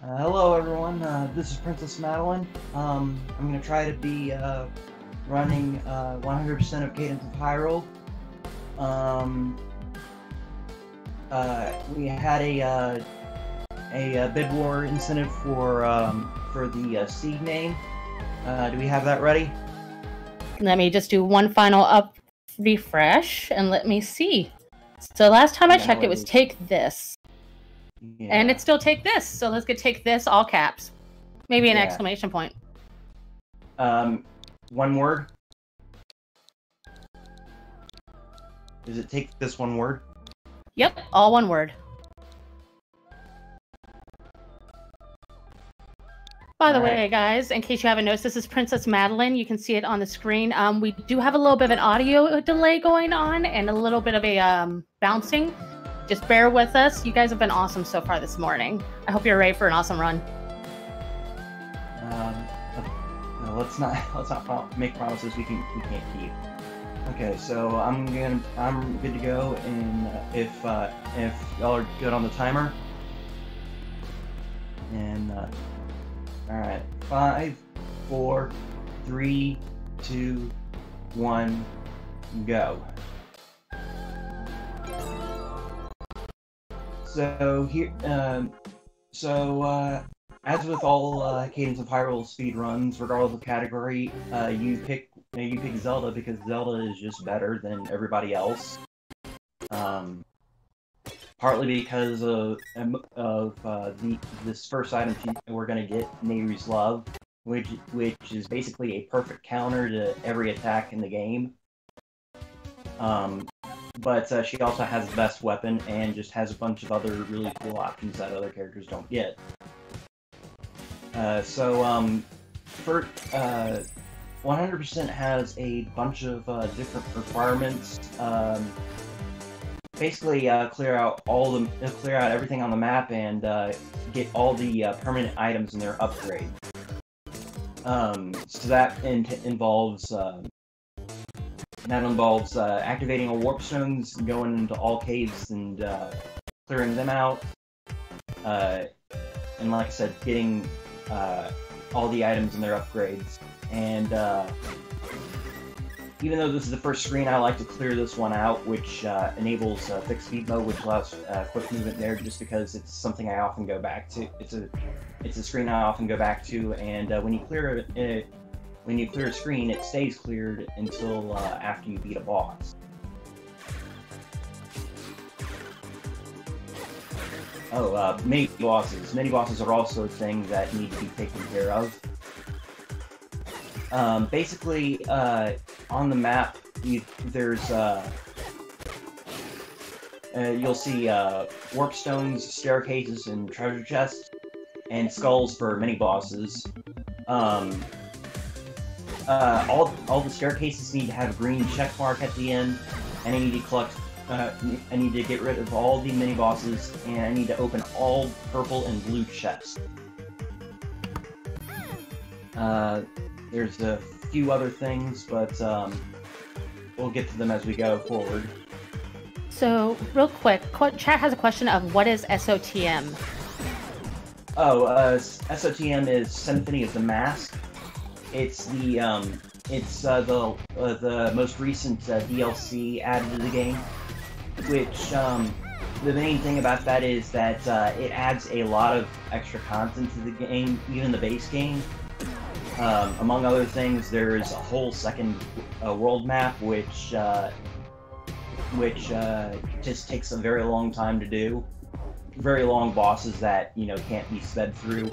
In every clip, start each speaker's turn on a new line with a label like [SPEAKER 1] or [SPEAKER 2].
[SPEAKER 1] Hello everyone, this is Princess Madeline. I'm going to try to be running 100% of Cadence of Hyrule. We had a bid war incentive for the seed name. Do we have that ready?
[SPEAKER 2] Let me just do one final refresh and let me see. So last time I checked, it was take this. Yeah. And it's still take this. So let's get take this, all caps. Maybe an exclamation point.
[SPEAKER 1] One word? Does it take this one word?
[SPEAKER 2] Yep, all one word. By the way, guys, in case you haven't noticed, this is Princess Madeline. You can see it on the screen. We do have a little bit of an audio delay going on and a little bit of a bouncing. Just bear with us. You guys have been awesome so far this morning. I hope you're ready for an awesome run.
[SPEAKER 1] Let's not make promises we can't keep. Okay, so I'm good to go, and if y'all are good on the timer, and all right, 5, 4, 3, 2, 1, go. So here, as with all Cadence of Hyrule speedruns, regardless of category, you pick Zelda because Zelda is just better than everybody else. Partly because of this first item we're gonna get, Nayru's Love, which is basically a perfect counter to every attack in the game. But she also has the best weapon and just has a bunch of other really cool options that other characters don't get. For 100% has a bunch of different requirements. Basically, clear out everything on the map and get all the permanent items in their upgrade. So that involves. That involves activating all warp stones, going into all caves and clearing them out, and like I said, getting all the items and their upgrades. And even though this is the first screen, I like to clear this one out, which enables fixed speed mode, which allows quick movement there, just because it's something I often go back to. It's a screen I often go back to, and when you clear it. When you clear a screen, it stays cleared until after you beat a boss. Oh, mini bosses. Mini bosses are also a thing that need to be taken care of. Basically, on the map, there's you'll see warp stones, staircases, and treasure chests, and skulls for mini bosses. All the staircases need to have a green check mark at the end, and I need to collect. I need to get rid of all the mini bosses, and I need to open all purple and blue chests. There's a few other things, but we'll get to them as we go forward.
[SPEAKER 2] So, real quick, chat has a question of what is SOTM?
[SPEAKER 1] Oh, SOTM is Symphony of the Mask. It's the most recent DLC added to the game, which the main thing about that is that it adds a lot of extra content to the game, even the base game. Among other things, there is a whole second world map, which just takes a very long time to do. Very long bosses that can't be sped through.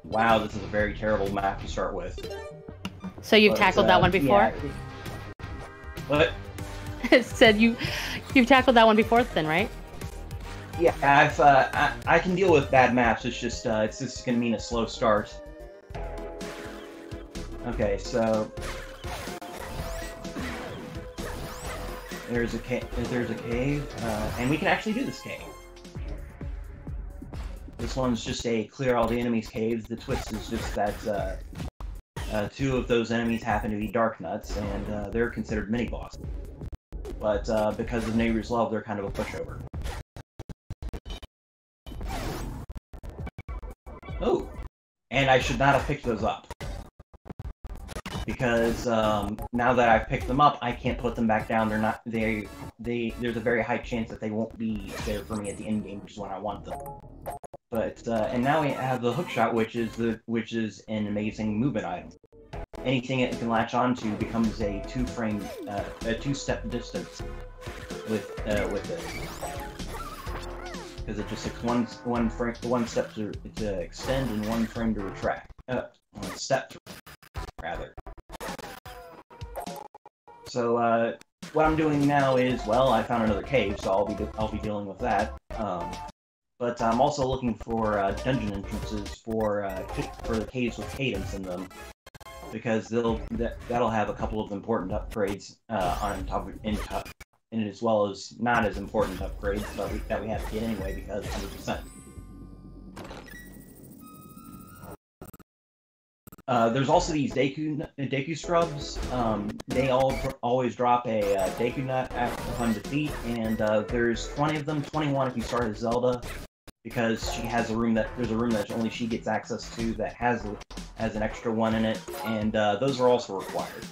[SPEAKER 1] Wow, this is a very terrible map to start with.
[SPEAKER 2] So you've tackled that one before?
[SPEAKER 1] Yeah. What?
[SPEAKER 2] It said you've tackled that one before, then, right?
[SPEAKER 1] Yeah, I can deal with bad maps. It's just gonna mean a slow start. Okay, so there's a cave, and we can actually do this cave. This one's just a clear all the enemies caves. The twist is just that two of those enemies happen to be Dark Nuts, and they're considered mini-bosses. But because of Nayru's Love, they're kind of a pushover. Oh! I should not have picked those up. Because now that I've picked them up, I can't put them back down. They're not. There's a very high chance that they won't be there for me at the end game, which is when I want them. But and now we have the hookshot, which is an amazing movement item. Anything it can latch onto becomes a two-step distance with it, because it just takes one step to extend and one frame to retract. One step, rather. So what I'm doing now is, well, I found another cave, so I'll be dealing with that. But I'm also looking for dungeon entrances for the caves with cadence in them, because that'll have a couple of important upgrades on top of and as well as not as important upgrades that we have to get anyway, because 100%. There's also these Deku scrubs. They always drop a Deku nut upon defeat, and there's 20 of them, 21 if you start as Zelda, because she has there's a room that only she gets access to that has an extra one in it, and those are also required.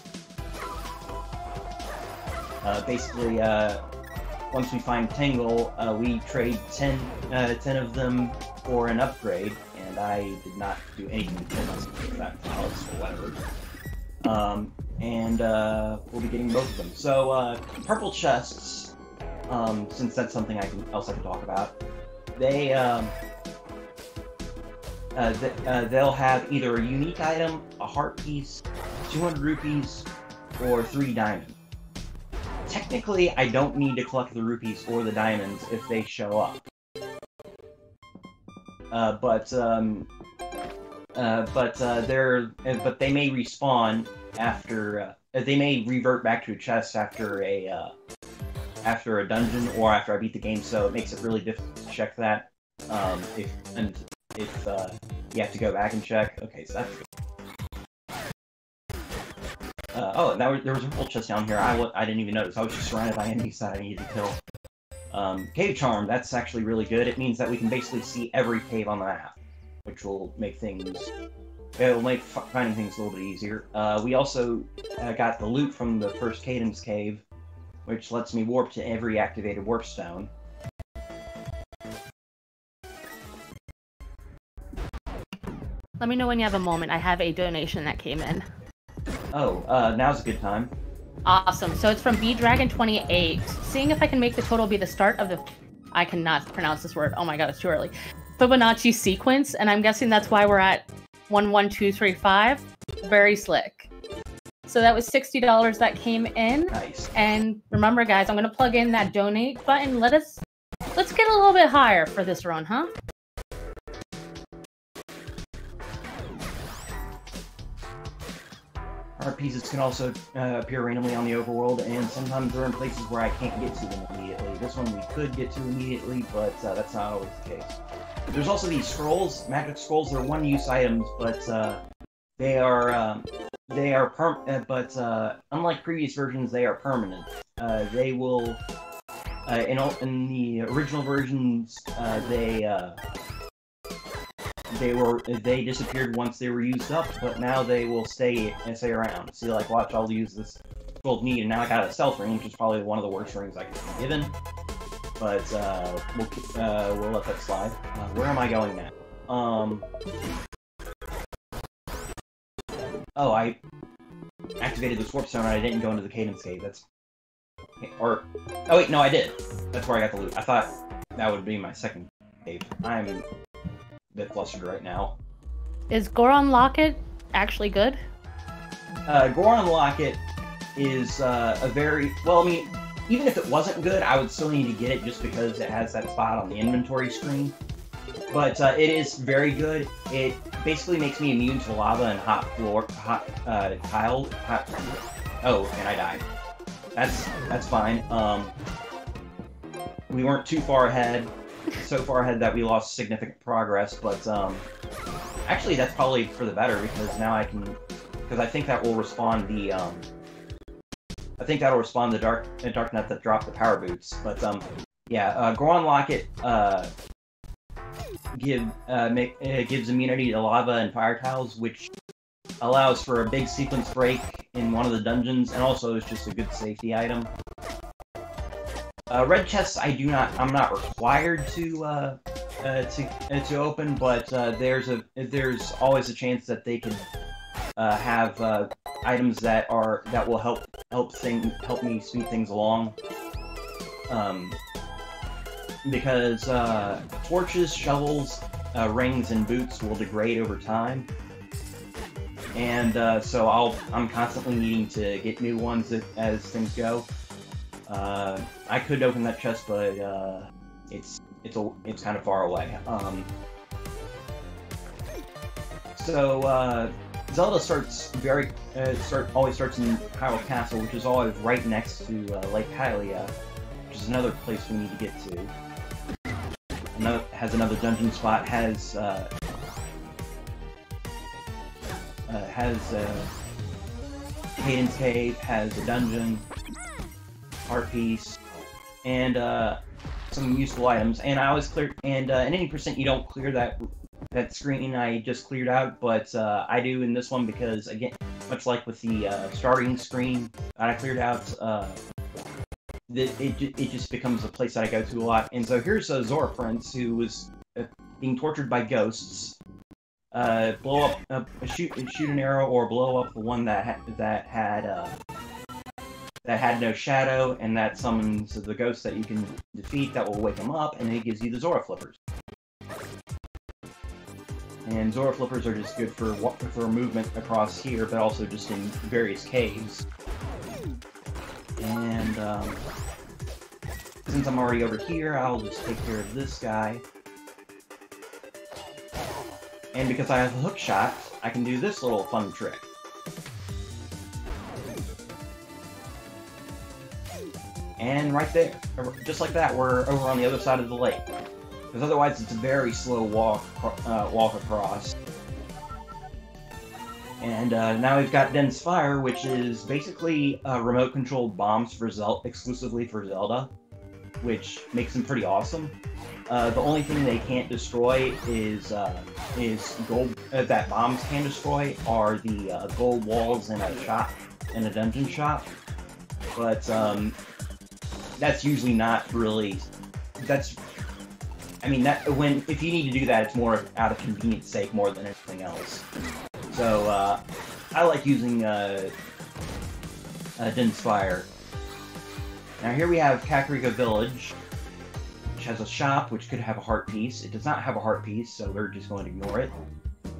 [SPEAKER 1] Basically, once we find Tingle, we trade 10 of them for an upgrade, and I did not do anything to kill myself with that palace or whatever. And we'll be getting both of them. So, purple chests, since that's something else I can talk about, they'll have either a unique item, a heart piece, 200 rupees, or 3 diamonds. Technically, I don't need to collect the rupees or the diamonds if they show up. But they may respawn after. They may revert back to a chest after a dungeon or after I beat the game. So it makes it really difficult to check that. If you have to go back and check. Okay, so that's good. Oh, there was a purple chest down here. I didn't even notice. I was just surrounded by enemies that I needed to kill. Cave Charm, that's actually really good. It means that we can basically see every cave on the map, which will make finding things a little bit easier. We also got the loot from the first Cadence cave, which lets me warp to every activated warp stone.
[SPEAKER 2] Let me know when you have a moment. I have a donation that came in.
[SPEAKER 1] Oh, now's a good time.
[SPEAKER 2] Awesome. So it's from bdragon28. Seeing if I can make the total be the start of the... I cannot pronounce this word. Oh my god, it's too early. Fibonacci sequence, and I'm guessing that's why we're at 11235. Very slick. So that was $60 that came in.
[SPEAKER 1] Nice.
[SPEAKER 2] And remember, guys, I'm going to plug in that donate button. Let's get a little bit higher for this run, huh?
[SPEAKER 1] Art pieces can also appear randomly on the overworld, and sometimes they're in places where I can't get to them immediately. This one we could get to immediately, but that's not always the case. There's also these scrolls, magic scrolls. They're one-use items, but unlike previous versions, they are permanent. They will, in the original versions, they disappeared once they were used up, but now they will stay around. So like, watch, I'll use this gold meat, and now I got a stealth ring, which is probably one of the worst rings I could be given. But we'll let that slide. Where am I going now? Oh, I activated the warp stone and I didn't go into the Cadence cave. Oh wait, no, I did. That's where I got the loot. I thought that would be my second cave. I'm a bit flustered right now.
[SPEAKER 2] Is Goron Locket actually good?
[SPEAKER 1] Goron Locket is a very... Well, I mean, even if it wasn't good, I would still need to get it just because it has that spot on the inventory screen. But it is very good. It basically makes me immune to lava and hot tile. Oh, and I died. That's fine. We weren't too far ahead. So far ahead that we lost significant progress, but actually that's probably for the better, because now I can, because I think that will respawn the dark net that dropped the power boots. But yeah, Goron Locket gives immunity to lava and fire tiles, which allows for a big sequence break in one of the dungeons, and also is just a good safety item. Red chests, I'm not required to open, but there's always a chance that they could have items that will help me speed things along. Because torches, shovels, rings, and boots will degrade over time, and so I'm constantly needing to get new ones as things go. I could open that chest, but it's kind of far away. So Zelda always starts in Hyrule Castle, which is always right next to Lake Hylia, which is another place we need to get to. Has another dungeon spot. Has Cadence Cave. Has a dungeon, art piece, and some useful items. And I always clear. And in any percent, you don't clear that screen I just cleared out, but I do in this one because, again, much like with the starting screen that I cleared out, it just becomes a place that I go to a lot. And so here's Zora Prince, who was being tortured by ghosts. Blow up, shoot an arrow, or blow up the one that had no shadow, and that summons the ghost that you can defeat that will wake him up, and it gives you the Zora Flippers. And Zora Flippers are just good for movement across here, but also just in various caves. And since I'm already over here, I'll just take care of this guy. And because I have a hook shot, I can do this little fun trick. And right there, just like that, we're over on the other side of the lake. Because otherwise it's a very slow walk across. And now we've got Dense Fire, which is basically remote-controlled bombs exclusively for Zelda, which makes them pretty awesome. The only thing they can't destroy is gold. That bombs can destroy are the gold walls in a dungeon shop. But that's usually not really. If you need to do that, it's more out of convenience sake more than anything else. So I like using Dense Fire. Now here we have KAKARIKO Village, which has a shop which could have a heart piece. It does not have a heart piece, so we're just going to ignore it.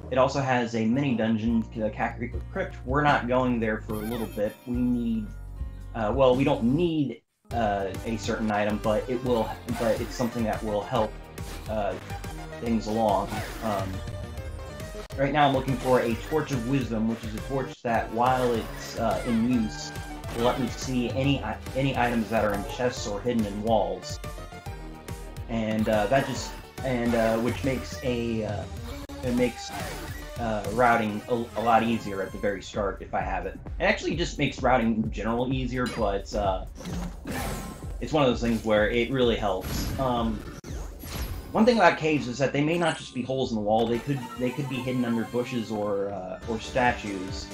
[SPEAKER 1] It also has a mini dungeon, the KAKARIKO Crypt. We're not going there for a little bit. We need, we don't need a certain item, but it's something that will help things along. Right now I'm looking for a Torch of Wisdom, which is a torch that, while it's in use, will let me see any items that are in chests or hidden in walls. And which makes routing a lot easier at the very start if I have it. It actually just makes routing in general easier, but it's one of those things where it really helps. One thing about caves is that they may not just be holes in the wall. They could be hidden under bushes or statues,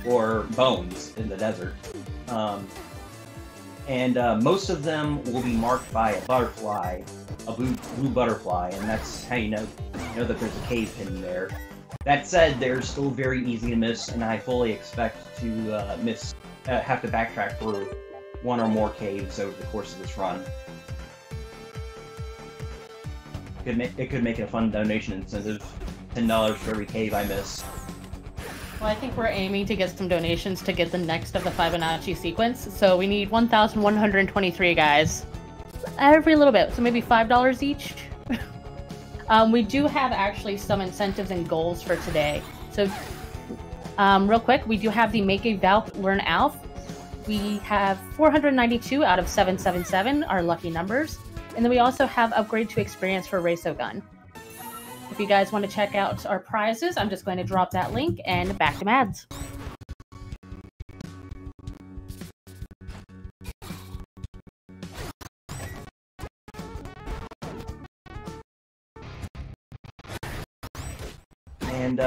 [SPEAKER 1] or bones in the desert. Most of them will be marked by a butterfly, a blue butterfly, and that's how you know that there's a cave hidden there. That said, they're still very easy to miss, and I fully expect to have to backtrack through one or more caves over the course of this run. It could make it a fun donation incentive. $10 for every cave I miss.
[SPEAKER 2] Well, I think we're aiming to get some donations to get the next of the Fibonacci sequence. So we need 1,123, guys. Every little bit. So maybe $5 each. We do have actually some incentives and goals for today. So real quick, we do have the Make a Valve, Learn Alf. We have 492 out of 777, our lucky numbers. And then we also have Upgrade to Experience for Rasogun. If you guys want to check out our prizes, I'm just going to drop that link, and back to Mads.
[SPEAKER 1] And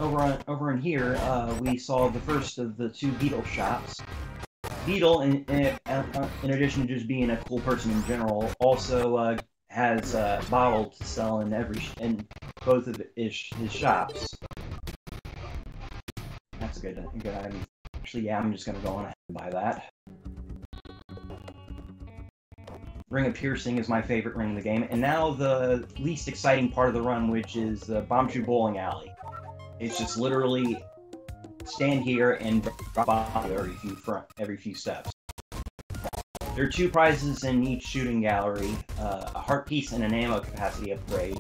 [SPEAKER 1] over in here, we saw the first of the 2 Beetle shops. Beetle, in addition to just being a cool person in general, also has bottle to sell in both of his shops. That's a good item. Actually, yeah, I'm just gonna go on ahead and buy that. Ring of Piercing is my favorite ring in the game, and now the least exciting part of the run, which is the Bombchu Bowling Alley. It's just literally stand here and drop bomb every few steps. There are 2 prizes in each shooting gallery, a heart piece and an ammo capacity upgrade.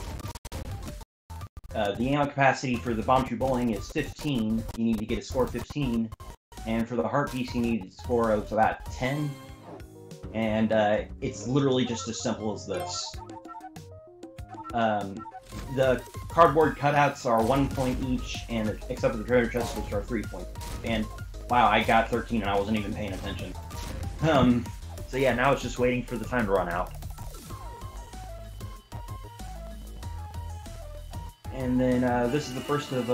[SPEAKER 1] The ammo capacity for the Bombchu Bowling is 15. You need to get a score of 15. And for the heart piece, you need a score of about 10. And it's literally just as simple as this. The cardboard cutouts are 1 point each, and except for the treasure chests, which are 3 points. And wow, I got 13 and I wasn't even paying attention. So yeah, now it's just waiting for the time to run out. And then this is the first of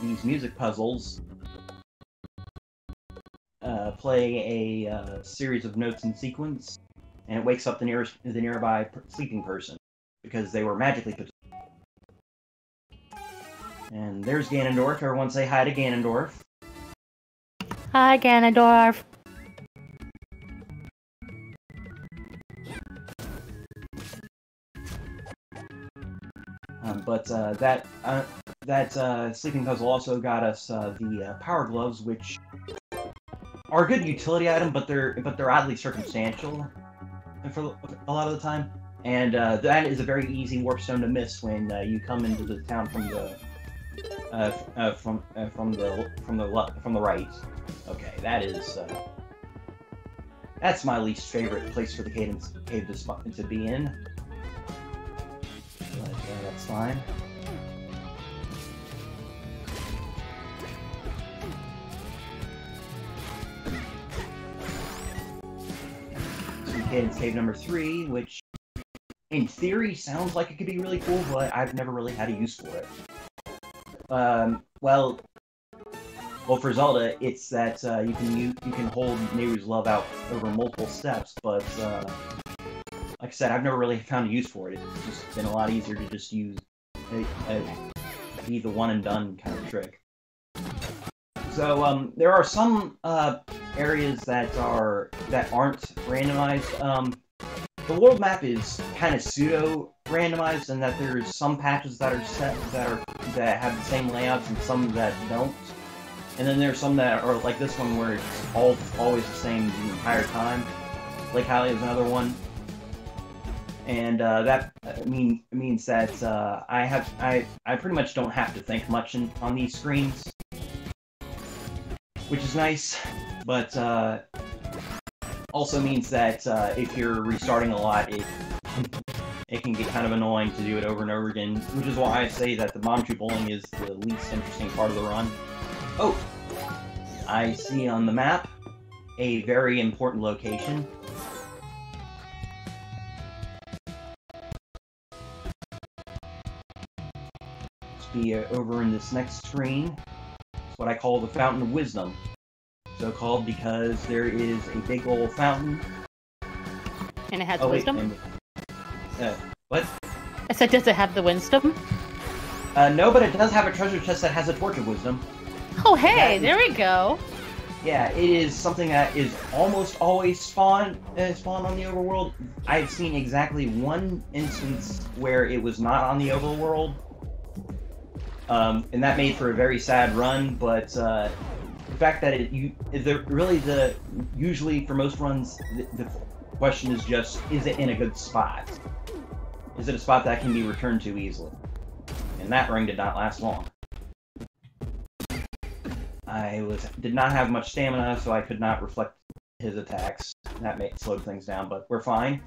[SPEAKER 1] these music puzzles. Play a series of notes in sequence, and it wakes up the nearby sleeping person because they were magically put. And there's Ganondorf. Everyone say hi to Ganondorf.
[SPEAKER 2] Hi, Ganondorf.
[SPEAKER 1] But that sleeping puzzle also got us the power gloves, which are a good utility item, but they're oddly circumstantial for a lot of the time. And that is a very easy warp stone to miss when you come into the town from the right. Okay, that's my least favorite place for the Cadence cave to be in. But that's fine. Cadence Cave number 3, which in theory sounds like it could be really cool, but I've never really had a use for it. Well, for Zelda, it's that you can hold Nehru's love out over multiple steps, but like I said, I've never really found a use for it. It's just been a lot easier to just use be the one and done kind of trick. So there are some areas that aren't randomized. The world map is kind of pseudo randomized in that there's some patches that are set that have the same layouts and some that don't. And then there's some that are like this one where it's always the same the entire time. Lake Hylia is another one. And that means that I pretty much don't have to think much on these screens, which is nice, but also means that if you're restarting a lot, it can get kind of annoying to do it over and over again, which is why I say that the Bombchu Bowling is the least interesting part of the run. Oh, I see on the map a very important location. Be over in this next screen. It's what I call the Fountain of Wisdom. So called because there is a big old fountain.
[SPEAKER 2] And it has wisdom?
[SPEAKER 1] What?
[SPEAKER 2] I said, does it have the wisdom?
[SPEAKER 1] No, but it does have a treasure chest that has a torch of wisdom.
[SPEAKER 2] Oh, hey, there we go.
[SPEAKER 1] Yeah, it is something that is almost always spawned on the overworld. I've seen exactly one instance where it was not on the overworld. And that made for a very sad run, but the fact that usually for most runs, the question is just, is it in a good spot? Is it a spot that can be returned to easily? And that ring did not last long. I did not have much stamina, so I could not reflect his attacks. That slowed things down, but we're fine.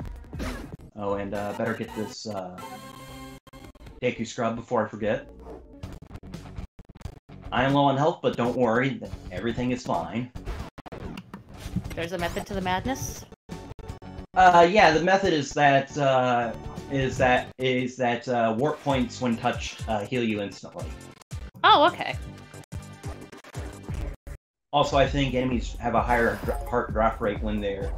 [SPEAKER 1] Oh, and better get this Deku Scrub before I forget. I am low on health, but don't worry, everything is fine.
[SPEAKER 2] There's a method to the madness.
[SPEAKER 1] Yeah, the method is that warp points when touched heal you instantly.
[SPEAKER 2] Oh, okay.
[SPEAKER 1] Also, I think enemies have a higher heart drop rate when they're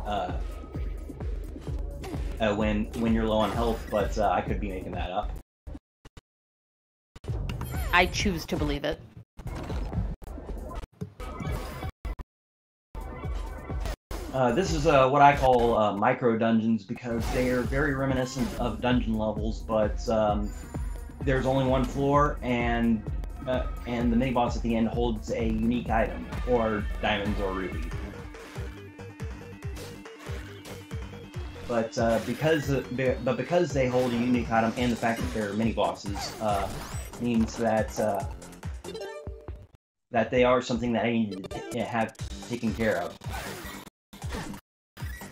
[SPEAKER 1] when you're low on health, but I could be making that up.
[SPEAKER 2] I choose to believe it.
[SPEAKER 1] This is what I call micro dungeons because they are very reminiscent of dungeon levels, but there's only one floor, and the mini boss at the end holds a unique item, or diamonds or rubies. But because they hold a unique item, and the fact that they're mini bosses means that that they are something that I need to have taken care of.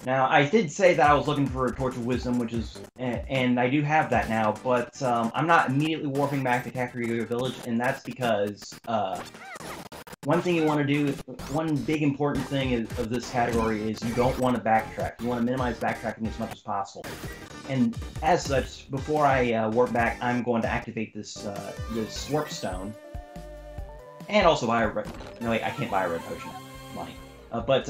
[SPEAKER 1] Now, I did say that I was looking for a Torch of Wisdom, which is, and I do have that now, but I'm not immediately warping back to KAKARIKO Village, and that's because one thing you want to do, one big important thing of this category is you don't want to backtrack. You want to minimize backtracking as much as possible. And as such, before I warp back, I'm going to activate this this warp stone, and also buy a red. No, wait, I can't buy a red potion. Money. But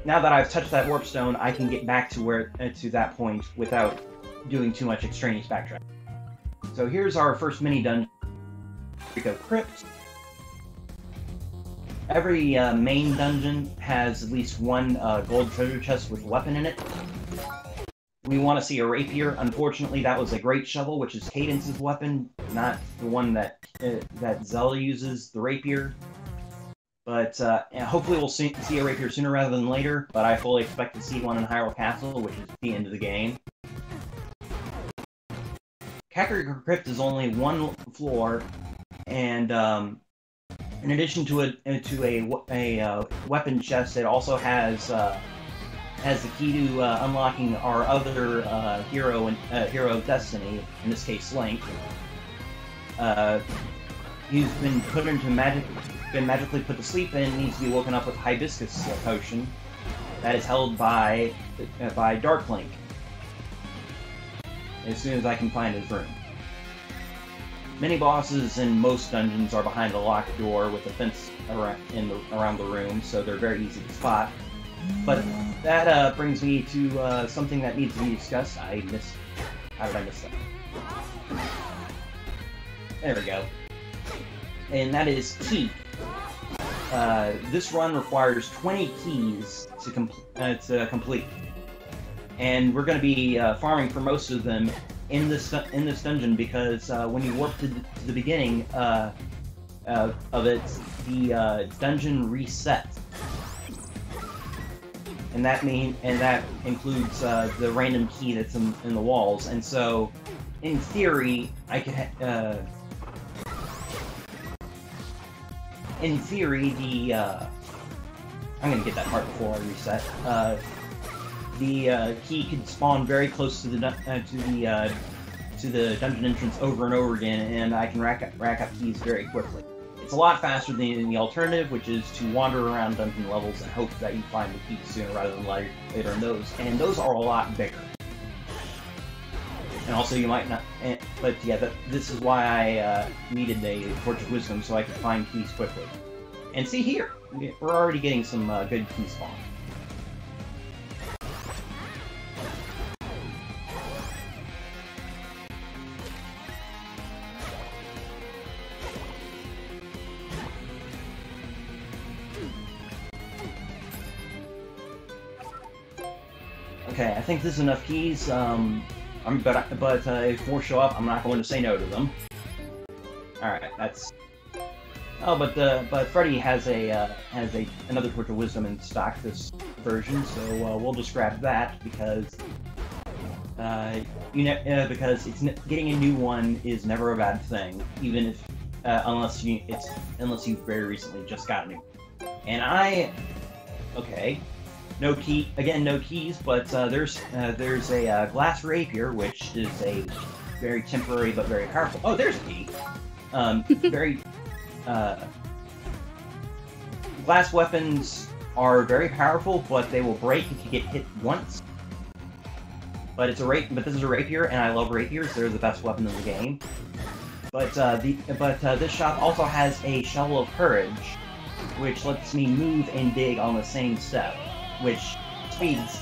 [SPEAKER 1] now that I've touched that warp stone, I can get back to to that point without doing too much extraneous backtrack. So here's our first mini dungeon, CRYPT. Every main dungeon has at least one gold treasure chest with a weapon in it. We want to see a rapier. Unfortunately, that was a great shovel, which is Cadence's weapon, not the one that Zelda uses, the rapier. But hopefully we'll see a rapier sooner rather than later, but I fully expect to see one in Hyrule Castle, which is the end of the game. KAKARIKO Crypt is only one floor, and in addition to a weapon chest, it also has the key to unlocking our other hero of Destiny, in this case Link. He's been put into magically put to sleep and needs to be woken up with Hibiscus potion that is held by Dark Link. As soon as I can find his room. Many bosses in most dungeons are behind a locked door with a fence around the room, so they're very easy to spot. But that brings me to something that needs to be discussed. How did I miss that? There we go. And that is key. This run requires 20 keys to complete, and we're going to be farming for most of them in this dungeon because when you warp to the beginning of it, the dungeon resets, and that includes the random key that's in the walls. And so, in theory, I could. In theory, I'm gonna get that part before I reset. The key can spawn very close to the dungeon entrance over and over again, and I can rack up keys very quickly. It's a lot faster than the alternative, which is to wander around dungeon levels and hope that you find the key sooner rather than later in those, and those are a lot bigger. And also, you might not. But yeah, this is why I needed a Torch of Wisdom so I could find keys quickly. And see here, we're already getting some good key spawn. Okay, I think this is enough keys. But if more show up, I'm not going to say no to them. All right, that's. Oh, but Freddy has another Torch of Wisdom in stock this version, so we'll just grab that because because getting a new one is never a bad thing, even if unless you very recently just got a new one. And okay. No keys, but there's a glass rapier, which is a very temporary but very powerful. Oh, there's a key. Glass weapons are very powerful, but they will break if you get hit once. But this is a rapier, and I love rapiers. They're the best weapon in the game. But this shop also has a Shovel of Courage, which lets me move and dig on the same step, which speeds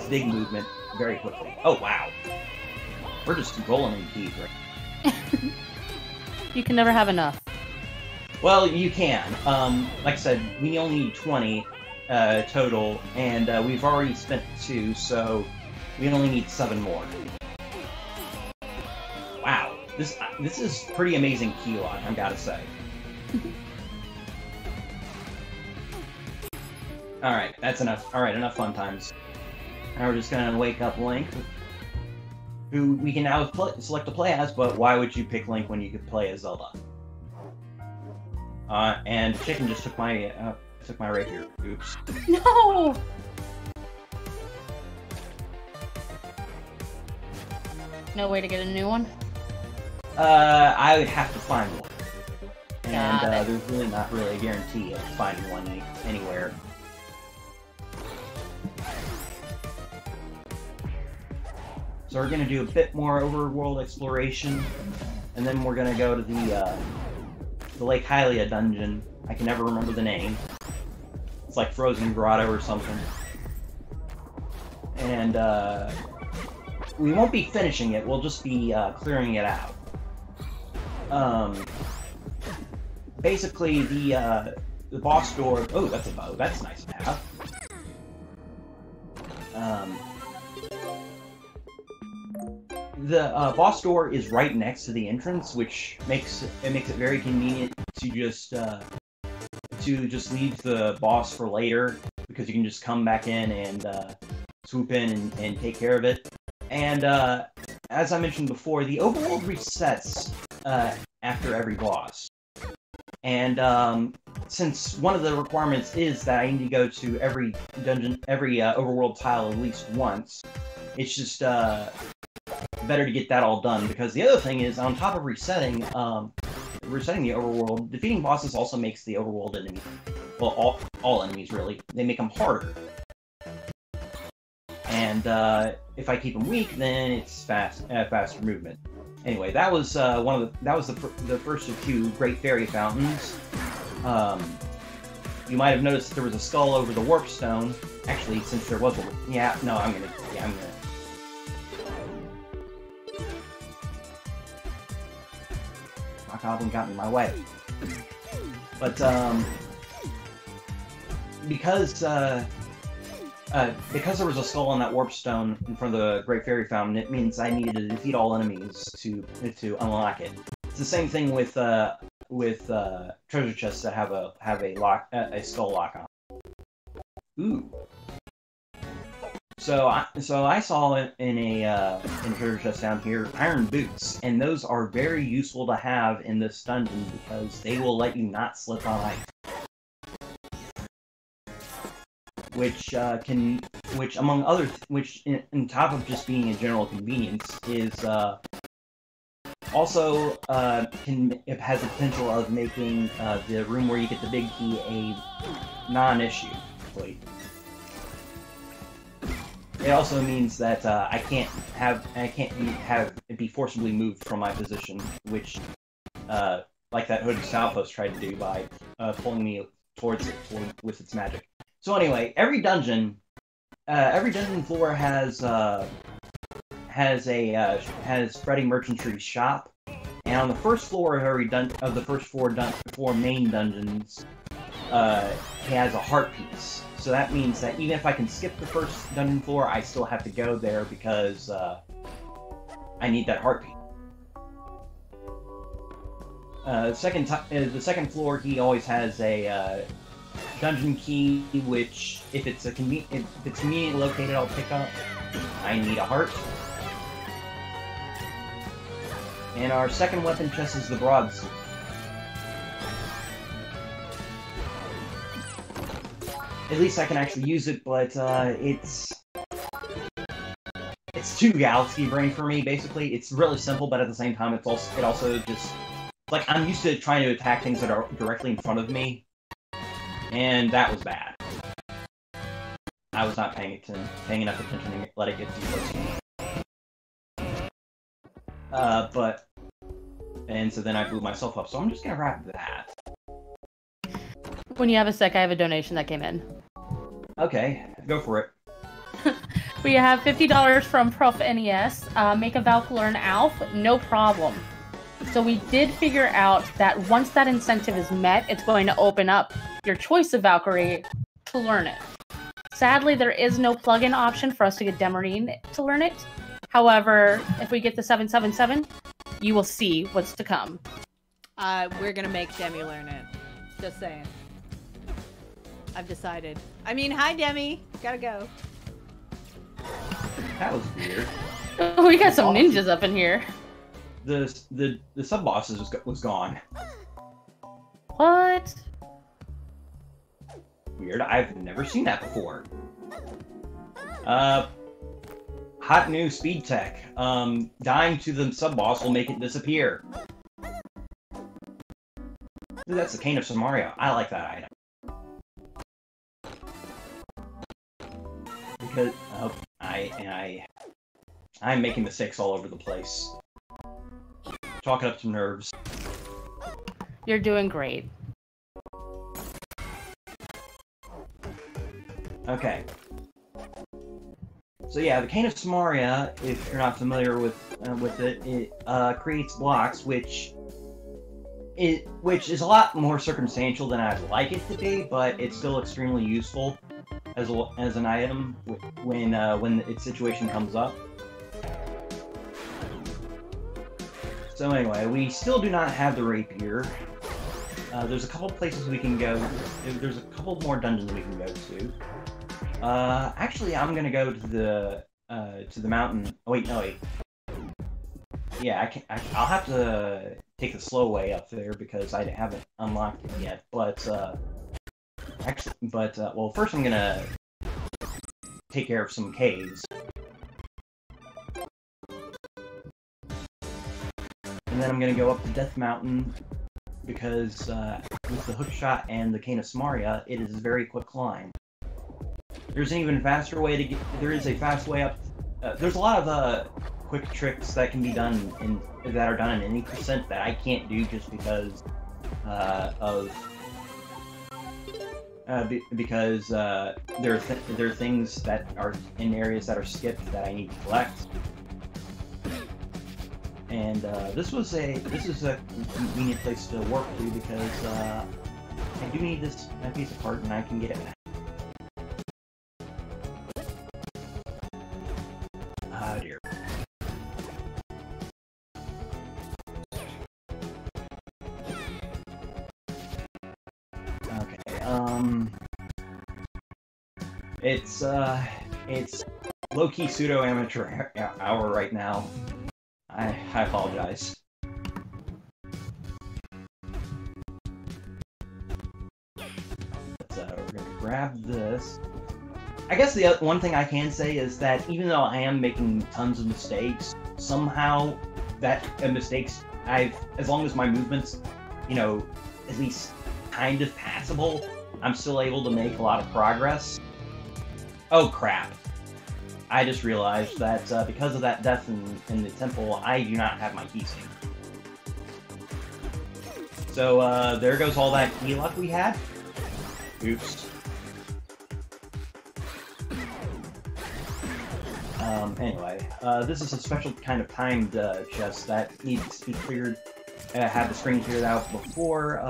[SPEAKER 1] dig movement very quickly. Oh wow, we're just rolling in keys, right?
[SPEAKER 2] You can never have enough.
[SPEAKER 1] Well, you can. Like I said, we only need 20 total, and we've already spent 2, so we only need 7 more. Wow, this is pretty amazing key lock, I gotta say. Alright, that's enough. Alright, enough fun times. Now we're just gonna wake up Link, who we can now select to play as, but why would you pick Link when you could play as Zelda? And Chicken just took my rapier. Oops.
[SPEAKER 2] No! No way to get a new one?
[SPEAKER 1] I would have to find one. And there's really not really a guarantee of finding one anywhere. So we're gonna do a bit more overworld exploration, and then we're gonna go to the Lake Hylia dungeon. I can never remember the name. It's like Frozen Grotto or something. And we won't be finishing it. We'll just be clearing it out. Basically, the boss door. Oh, that's a bow. That's nice to have. The boss door is right next to the entrance, which makes it very convenient to just leave the boss for later, because you can just come back in and swoop in and take care of it. And as I mentioned before, the overworld resets after every boss. And since one of the requirements is that I need to go to every dungeon, every overworld tile at least once, it's just better to get that all done, because the other thing is, on top of resetting the overworld, defeating bosses also makes the overworld enemies, well, all enemies really, they make them harder. And if I keep them weak, then it's faster movement. Anyway, that was the first of 2 Great Fairy Fountains. You might have noticed that there was a skull over the warp stone. Actually, since there was I'm gonna. My goblin got in my way. But because there was a skull on that warp stone in front of the Great Fairy Fountain, it means I needed to defeat all enemies to unlock it. It's the same thing with treasure chests that have a skull lock on. Ooh. So I saw in a treasure chest down here iron boots, and those are very useful to have in this dungeon because they will let you not slip on ice. Which on top of just being a general convenience, is also it has the potential of making the room where you get the big key a non-issue. It also means that I can't have it be forcibly moved from my position, which like that Hooded Stalfos tried to do by pulling me towards it with its magic. So anyway, every dungeon floor has Freddy Merchantry's shop, and on the first floor of the first four main dungeons, he has a heart piece. So that means that even if I can skip the first dungeon floor, I still have to go there because I need that heart piece. The second floor, he always has a dungeon key, which if it's conveniently located, I'll pick up. I need a heart. And our second weapon chest is the broadsword. At least I can actually use it, but it's too Galaxy Brain for me. Basically, it's really simple, but at the same time, it also just like I'm used to trying to attack things that are directly in front of me, and that was bad. I was not paying enough attention to let it get too close to me. And so then I blew myself up. So I'm just gonna wrap that.
[SPEAKER 2] When you have a sec, I have a donation that came in.
[SPEAKER 1] Okay, go for it.
[SPEAKER 2] We have $50 from Prof NES. Make a Valk learn Alf, no problem. So we did figure out that once that incentive is met, it's going to open up your choice of Valkyrie to learn it. Sadly, there is no plugin option for us to get Demarine to learn it. However, if we get the 777, you will see what's to come.
[SPEAKER 3] We're gonna make Demi learn it. Just saying. I've decided. I mean, hi Demi. Gotta go.
[SPEAKER 1] That was weird.
[SPEAKER 2] We got some ninjas up in here.
[SPEAKER 1] The sub boss was gone.
[SPEAKER 2] What?
[SPEAKER 1] Weird. I've never seen that before. Hot new speed tech. Dying to the sub boss will make it disappear. That's the Cane of Samaria. I like that item. Because I'm making mistakes all over the place. Chalk it up to nerves.
[SPEAKER 2] You're doing great.
[SPEAKER 1] Okay. So yeah, the Cane of Samaria, if you're not familiar with it, creates blocks, which is a lot more circumstantial than I'd like it to be, but it's still extremely useful as an item when its situation comes up. So anyway, we still do not have the rapier. There's a couple places we can go. There's a couple more dungeons we can go to. Actually, I'm gonna go to the mountain. Oh wait, no wait. Yeah, I'll have to take the slow way up there because I haven't unlocked it yet. But well, first I'm gonna take care of some caves. And then I'm gonna go up to Death Mountain because with the hookshot and the Cane of Samaria, it is a very quick climb. There's an even faster way to get. There is a fast way up. There's a lot of quick tricks that can be done that are done in any percent that I can't do just because there are things that are in areas that are skipped that I need to collect. And this is a convenient place to work to because I do need this piece of art and I can get it back. Oh dear. Okay. It's low-key pseudo-amateur hour right now. I apologize. So we're gonna grab this. I guess the one thing I can say is that even though I am making tons of mistakes, somehow as long as my movements, at least kind of passable, I'm still able to make a lot of progress. Oh crap. I just realized that because of that death in the temple, I do not have my keysync. So there goes all that key luck we had. Oops. Anyway, this is a special kind of timed chest that needs to be cleared, have the screen cleared out before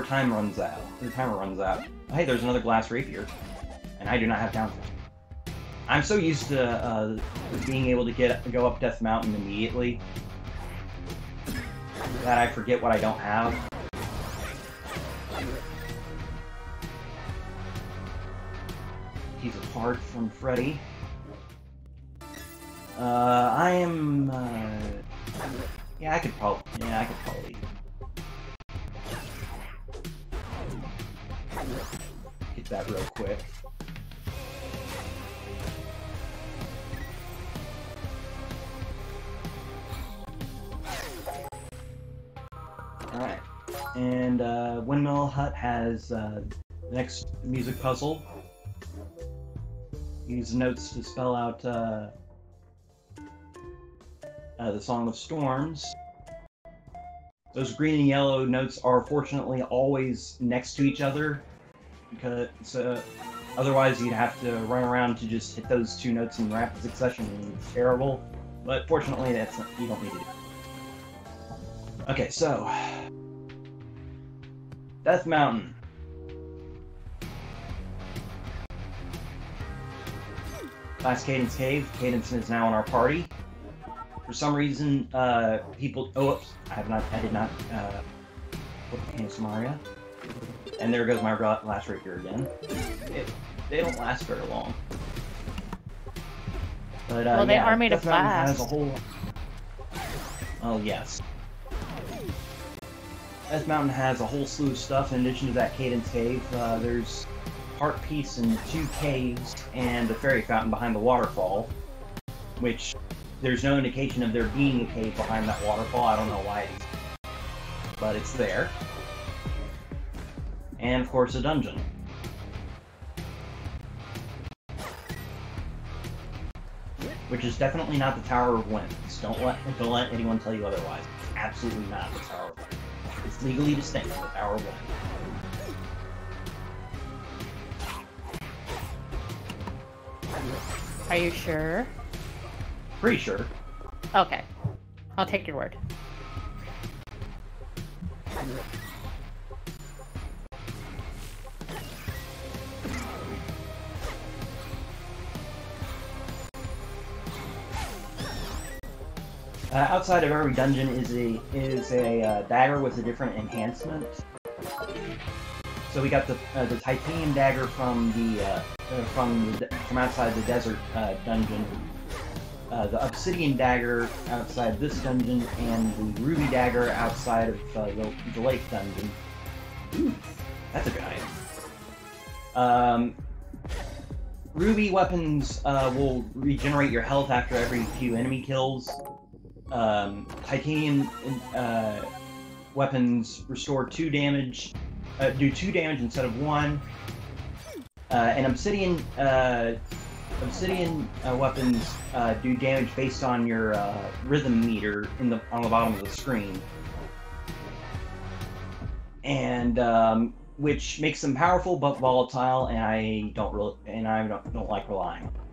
[SPEAKER 1] time runs out. The timer runs out. Oh, hey, there's another glass rapier, and I do not have down. I'm so used to being able to go up Death Mountain immediately that I forget what I don't have. He's apart from Freddy. Yeah, I could probably get that real quick. Alright, and Windmill Hut has the next music puzzle. Use notes to spell out the Song of Storms. Those green and yellow notes are fortunately always next to each other, because otherwise you'd have to run around to just hit those two notes in rapid succession, and it's terrible. But fortunately, you don't need to do it. Okay, so Death Mountain. Last Cadence Cave. Cadence is now in our party. For some reason, people. Oh, oops, I did not put the Cadence Maria. And there goes my last rapier again. They don't last very long. But
[SPEAKER 2] well, they
[SPEAKER 1] yeah,
[SPEAKER 2] are made of
[SPEAKER 1] Death Mountain
[SPEAKER 2] glass.
[SPEAKER 1] has a whole. Oh yes. Death Mountain has a whole slew of stuff. In addition to that Cadence Cave, there's Heart Piece and 2 caves and the fairy fountain behind the waterfall, which there's no indication of there being a cave behind that waterfall. I don't know why it is, but it's there. And of course a dungeon. Which is definitely not the Tower of Winds. Don't let anyone tell you otherwise. It's absolutely not the Tower of Winds. It's legally distinct from the Tower of Winds.
[SPEAKER 2] Are you sure?
[SPEAKER 1] Pretty sure.
[SPEAKER 2] Okay. I'll take your word.
[SPEAKER 1] Outside of every dungeon is a dagger with a different enhancement. So we got the titanium dagger from outside the desert dungeon, the obsidian dagger outside this dungeon, and the ruby dagger outside of the lake dungeon. Ooh, that's a good item. Ruby weapons will regenerate your health after every few enemy kills. Titanium weapons restore 2 damage, do 2 damage instead of 1. And obsidian weapons do damage based on your rhythm meter on the bottom of the screen, and which makes them powerful but volatile, and I don't like relying on them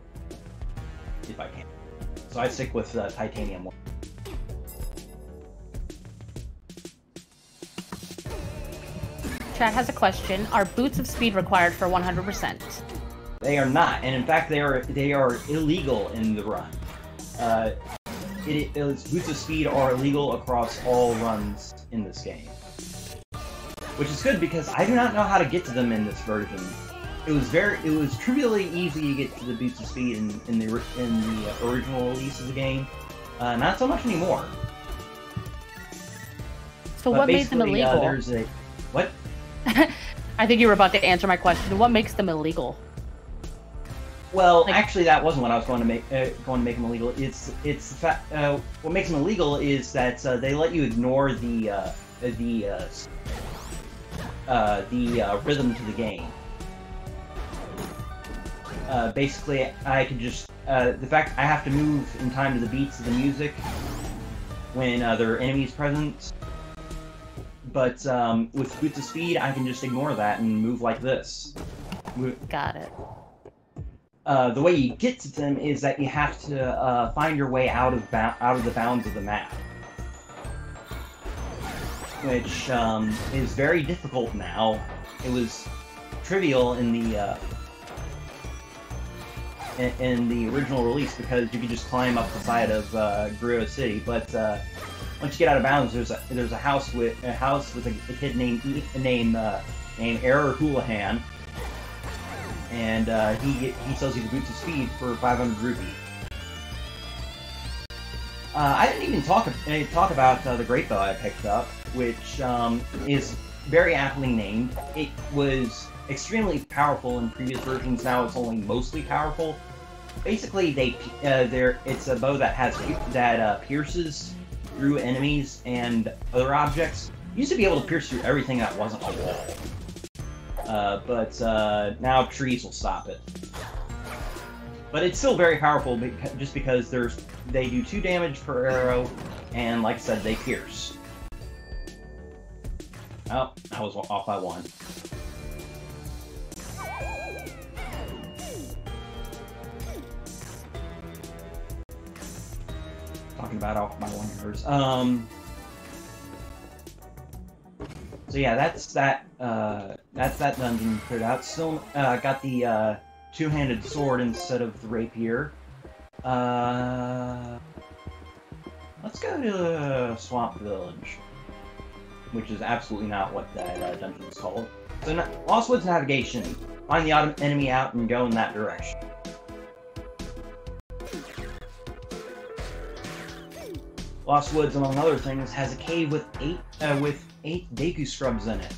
[SPEAKER 1] if I can. So I stick with titanium.
[SPEAKER 2] Chat has a question. Are boots of speed required for 100%?
[SPEAKER 1] They are not, and in fact, they are illegal in the run. Boots of speed are illegal across all runs in this game, which is good because I do not know how to get to them in this version. It was trivially easy to get to the boots of speed in the original release of the game. Not so much anymore.
[SPEAKER 2] So what made them illegal?
[SPEAKER 1] What?
[SPEAKER 2] I think you were about to answer my question. What makes them illegal?
[SPEAKER 1] Well, actually, that wasn't what I was going to make them illegal. It's the fact. What makes them illegal is that they let you ignore the rhythm to the game. Basically, I could just the fact I have to move in time to the beats of the music when there are enemies present. But with Boots of Speed, I can just ignore that and move like this.
[SPEAKER 2] Got it.
[SPEAKER 1] The way you get to them is that you have to find your way out of the bounds of the map, which is very difficult now. It was trivial in the original release because you could just climb up the side of Gerudo City, but once you get out of bounds, there's a house with a kid named Error Houlihan, and he sells you the Boots of Speed for 500 rupees. I didn't even talk about the Great Bow I picked up, which is very aptly named. It was extremely powerful in previous versions. Now it's only mostly powerful. Basically, it's a bow that pierces through enemies and other objects. You used to be able to pierce through everything that wasn't a wall. But now trees will stop it. But it's still very powerful just because they do 2 damage per arrow, and like I said, they pierce. Oh, I was off by 1. Talking about off by 1 errors. So yeah, that's that dungeon cleared out. Still got the 2-handed sword instead of the rapier. Let's go to Swamp Village, which is absolutely not what that dungeon is called. So Lost Woods navigation. Find the enemy out and go in that direction. Lost Woods, among other things, has a cave with 8 Deku scrubs in it,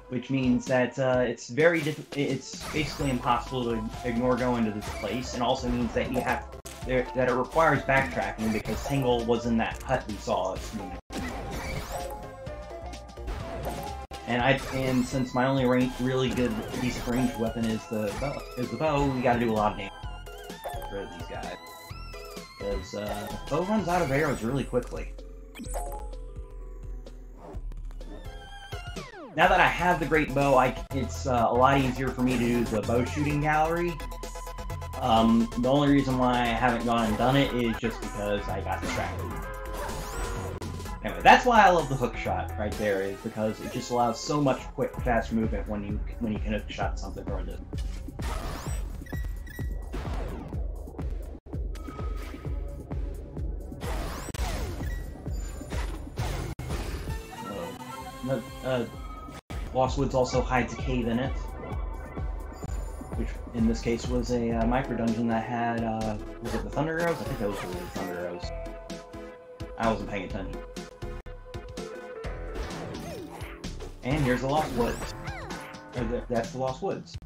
[SPEAKER 1] which means that it's basically impossible to ignore going to this place, and also means that that it requires backtracking because Tangle was in that hut we saw this morning. And since my only really good decent ranged weapon is the bow, we got to do a lot of damage to get rid of these guys. Because bow runs out of arrows really quickly. Now that I have the great bow, it's a lot easier for me to do the bow shooting gallery. The only reason why I haven't gone and done it is just because I got distracted. Anyway, that's why I love the hook shot right there, is because it just allows so much quick, fast movement when you can hook shot something or other. Lost Woods also hides a cave in it, which in this case was a micro dungeon that had, was it the Thunder Arrows? I think those were the Thunder Arrows. I wasn't paying attention. And here's the Lost Woods. That's the Lost Woods.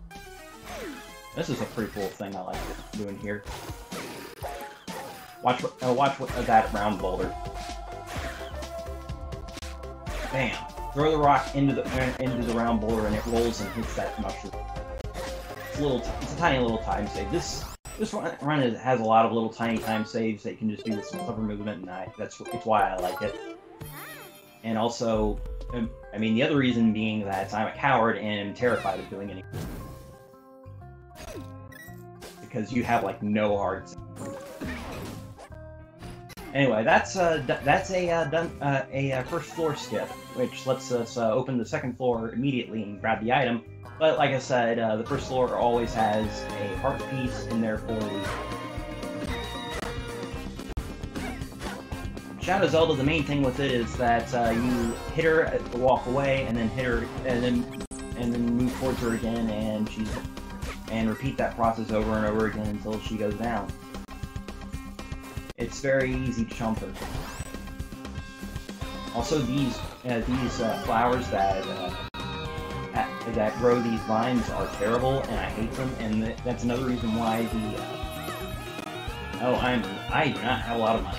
[SPEAKER 1] This is a pretty cool thing I like doing here. Watch that round boulder. Bam! Throw the rock into the round boulder and it rolls and hits that mushroom. It's a tiny little time save. This run has a lot of little tiny time saves that you can just do with some clever movement, and it's why I like it. And also, I mean, the other reason being that I'm a coward and am terrified of doing anything. Because you have like no hearts. Anyway, that's a first floor skip, which lets us open the second floor immediately and grab the item. But like I said, the first floor always has a heart piece in there for you. Shadow Zelda, the main thing with it is that you hit her, walk away, and then hit her, and then move towards her again, and repeat that process over and over again until she goes down. It's very easy to jump her. Also, these flowers that grow these vines are terrible, and I hate them. And that's another reason why I do not have a lot of money.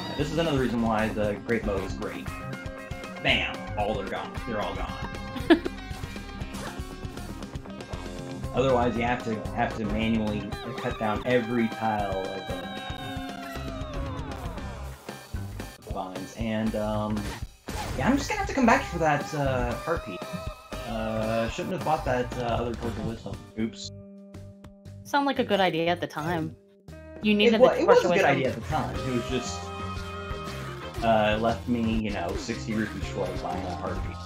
[SPEAKER 1] But this is another reason why the Great Bow is great. Bam! They're gone. They're all gone. Otherwise, you have to manually cut down every tile of the vines. And yeah, I'm just gonna have to come back for that heart piece. Shouldn't have bought that other Torch of Wisdom. Oops.
[SPEAKER 2] Sounded like a good idea at the time. You needed
[SPEAKER 1] it was a good idea at the time. It was just left me, 60 rupees short of buying that heart piece.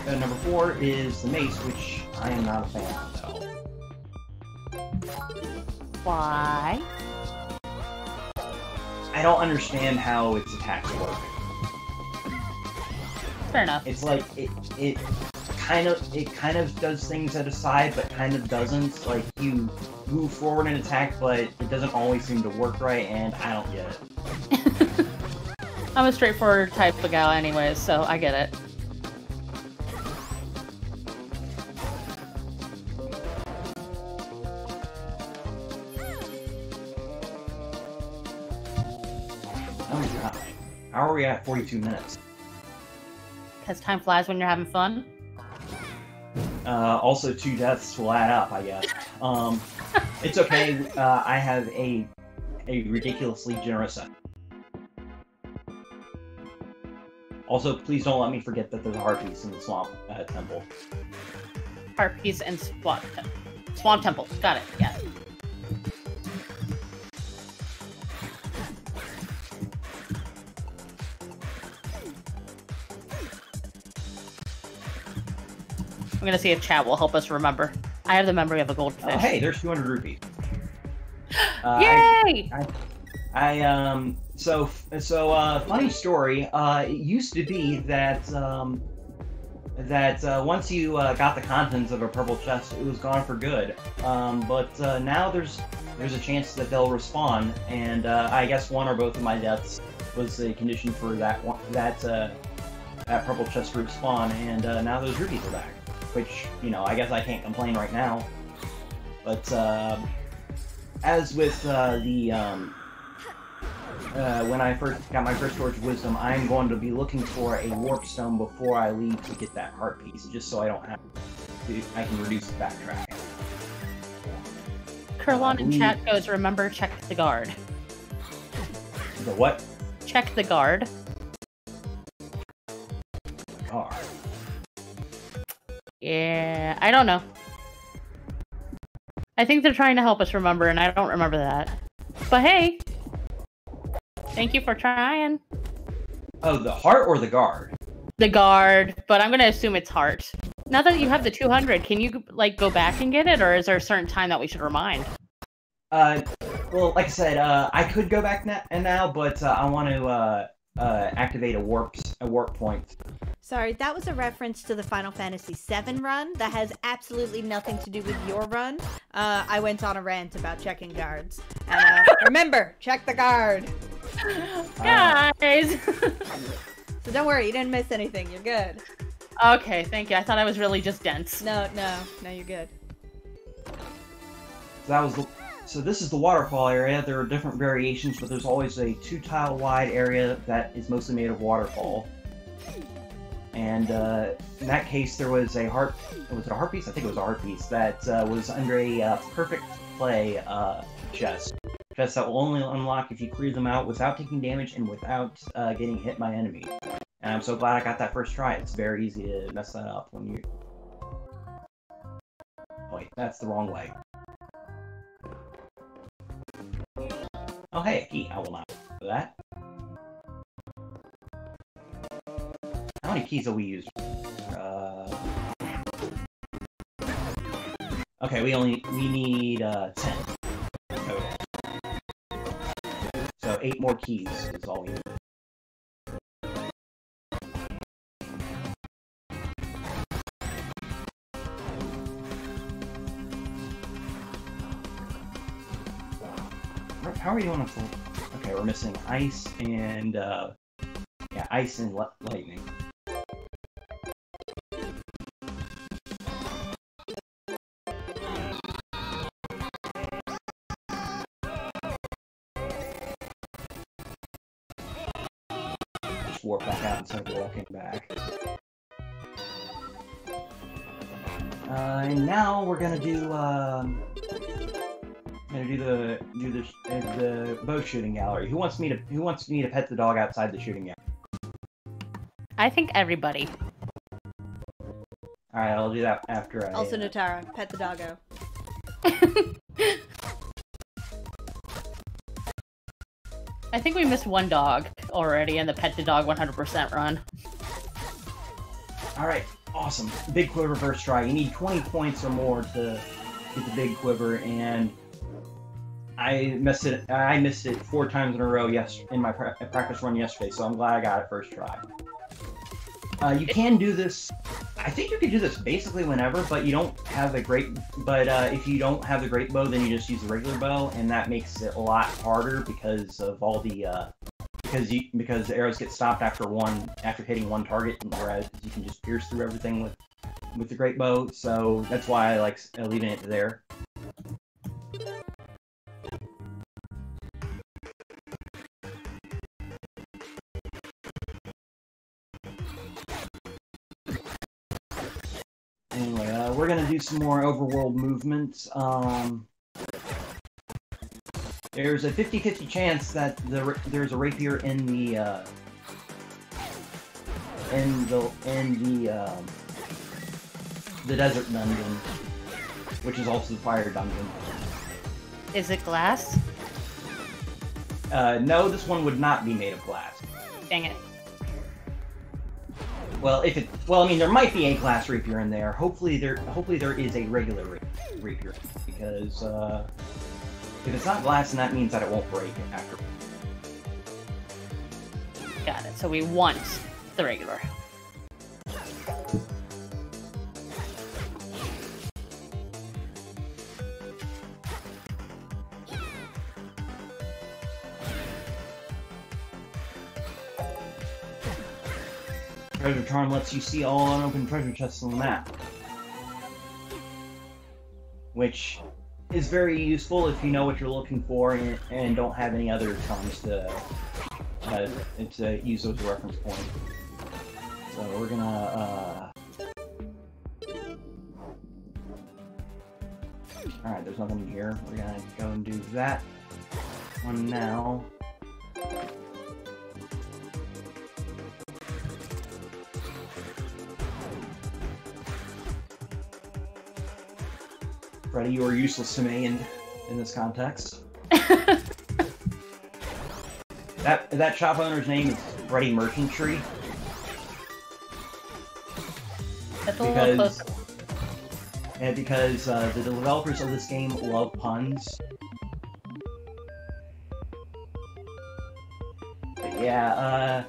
[SPEAKER 1] Number 4 is the mace, which I am not a fan of at all.
[SPEAKER 2] Why?
[SPEAKER 1] I don't understand how its attacks work.
[SPEAKER 2] Fair enough.
[SPEAKER 1] It's like it kind of does things at a side, but kind of doesn't. Like you move forward and attack, but it doesn't always seem to work right, and I don't get it.
[SPEAKER 2] I'm a straightforward type of gal anyways, so I get it.
[SPEAKER 1] Oh god. How are we at 42 minutes?
[SPEAKER 2] Because time flies when you're having fun.
[SPEAKER 1] Also, 2 deaths will add up, I guess. It's okay. I have a ridiculously generous set. Also, please don't let me forget that there's a heart piece in the swamp temple.
[SPEAKER 2] Heart piece and swamp temple. Got it. Yeah. I'm gonna see if chat will help us remember. I have the memory of a goldfish.
[SPEAKER 1] Oh, hey, there's 200 rupees.
[SPEAKER 2] Yay!
[SPEAKER 1] Funny story. It used to be that once you got the contents of a purple chest, it was gone for good. But now there's a chance that they'll respawn, and I guess one or both of my deaths was a condition for that purple chest to respawn, and now those rupees are back. Which, you know, I guess I can't complain right now. But as with when I first got my first Torch of Wisdom, I'm going to be looking for a warp stone before I leave to get that heart piece, just so I don't have to, I can reduce the backtrack.
[SPEAKER 2] Kurlon in chat goes, remember, check the guard.
[SPEAKER 1] The what?
[SPEAKER 2] Check the guard.
[SPEAKER 1] Guard.
[SPEAKER 2] Yeah, I don't know. I think they're trying to help us remember, and I don't remember that. But hey! Thank you for trying.
[SPEAKER 1] Oh, the heart or the guard?
[SPEAKER 2] The guard, but I'm gonna assume it's heart. Now that you have the 200, can you, like, go back and get it, or is there a certain time that we should remind?
[SPEAKER 1] Well, like I said, I could go back now, but I want to activate a warp point.
[SPEAKER 3] Sorry, that was a reference to the Final Fantasy VII run. That has absolutely nothing to do with your run. I went on a rant about checking guards. And remember, check the guard.
[SPEAKER 2] Guys!
[SPEAKER 3] So don't worry, you didn't miss anything. You're good.
[SPEAKER 2] Okay, thank you. I thought I was really just dense.
[SPEAKER 3] No, you're good.
[SPEAKER 1] So this is the waterfall area. There are different variations, but there's always a 2-tile wide area that is mostly made of waterfall. And in that case, there was a heart. Was it a heart piece? I think it was a heart piece that was under a perfect play chest. Chests that will only unlock if you clear them out without taking damage and without getting hit by enemy. And I'm so glad I got that first try. It's very easy to mess that up when you. Wait, that's the wrong way. Oh hey, a key. I will not do that. How many keys have we used? Okay, we need 10. Okay. So 8 more keys is all we need. How are we doing on full? Okay, we're missing ice and yeah, ice and lightning. Just warp back out instead of walking back. And now we're gonna do the bow shooting gallery. Who wants me to pet the dog outside the shooting gallery?
[SPEAKER 2] I think everybody.
[SPEAKER 1] All right, I'll do that after I.
[SPEAKER 3] Also, Notara, pet the doggo.
[SPEAKER 2] I think we missed one dog already in the pet the dog 100% run.
[SPEAKER 1] All right, awesome. Big quiver first try. You need 20 points or more to get the big quiver, and I missed it 4 times in a row in my practice run yesterday, so I'm glad I got it first try. You can do this. I think you can do this basically whenever, but you don't have a great. But if you don't have the great bow, then you just use the regular bow, and that makes it a lot harder because of all the because the arrows get stopped after hitting one target, whereas you can just pierce through everything with the great bow. So that's why I like leaving it there. Anyway, we're gonna do some more overworld movements. There's a 50-50 chance that there's a rapier in the desert dungeon, which is also the fire dungeon.
[SPEAKER 2] Is it glass?
[SPEAKER 1] No, this one would not be made of glass.
[SPEAKER 2] Dang it.
[SPEAKER 1] Well, I mean, there might be a glass rapier in there. Hopefully there is a regular rapier, because if it's not glass, then that means that it won't break after.
[SPEAKER 2] Got it. So we want the regular.
[SPEAKER 1] Treasure Charm lets you see all unopened treasure chests on the map, which is very useful if you know what you're looking for and don't have any other charms to use as a reference point. So we're gonna alright, there's nothing here. We're gonna go and do that one now. Freddy, you are useless to me in this context. that shop owner's name is Freddy Merchant Tree.
[SPEAKER 2] That's a little close.
[SPEAKER 1] And because the developers of this game love puns. But yeah,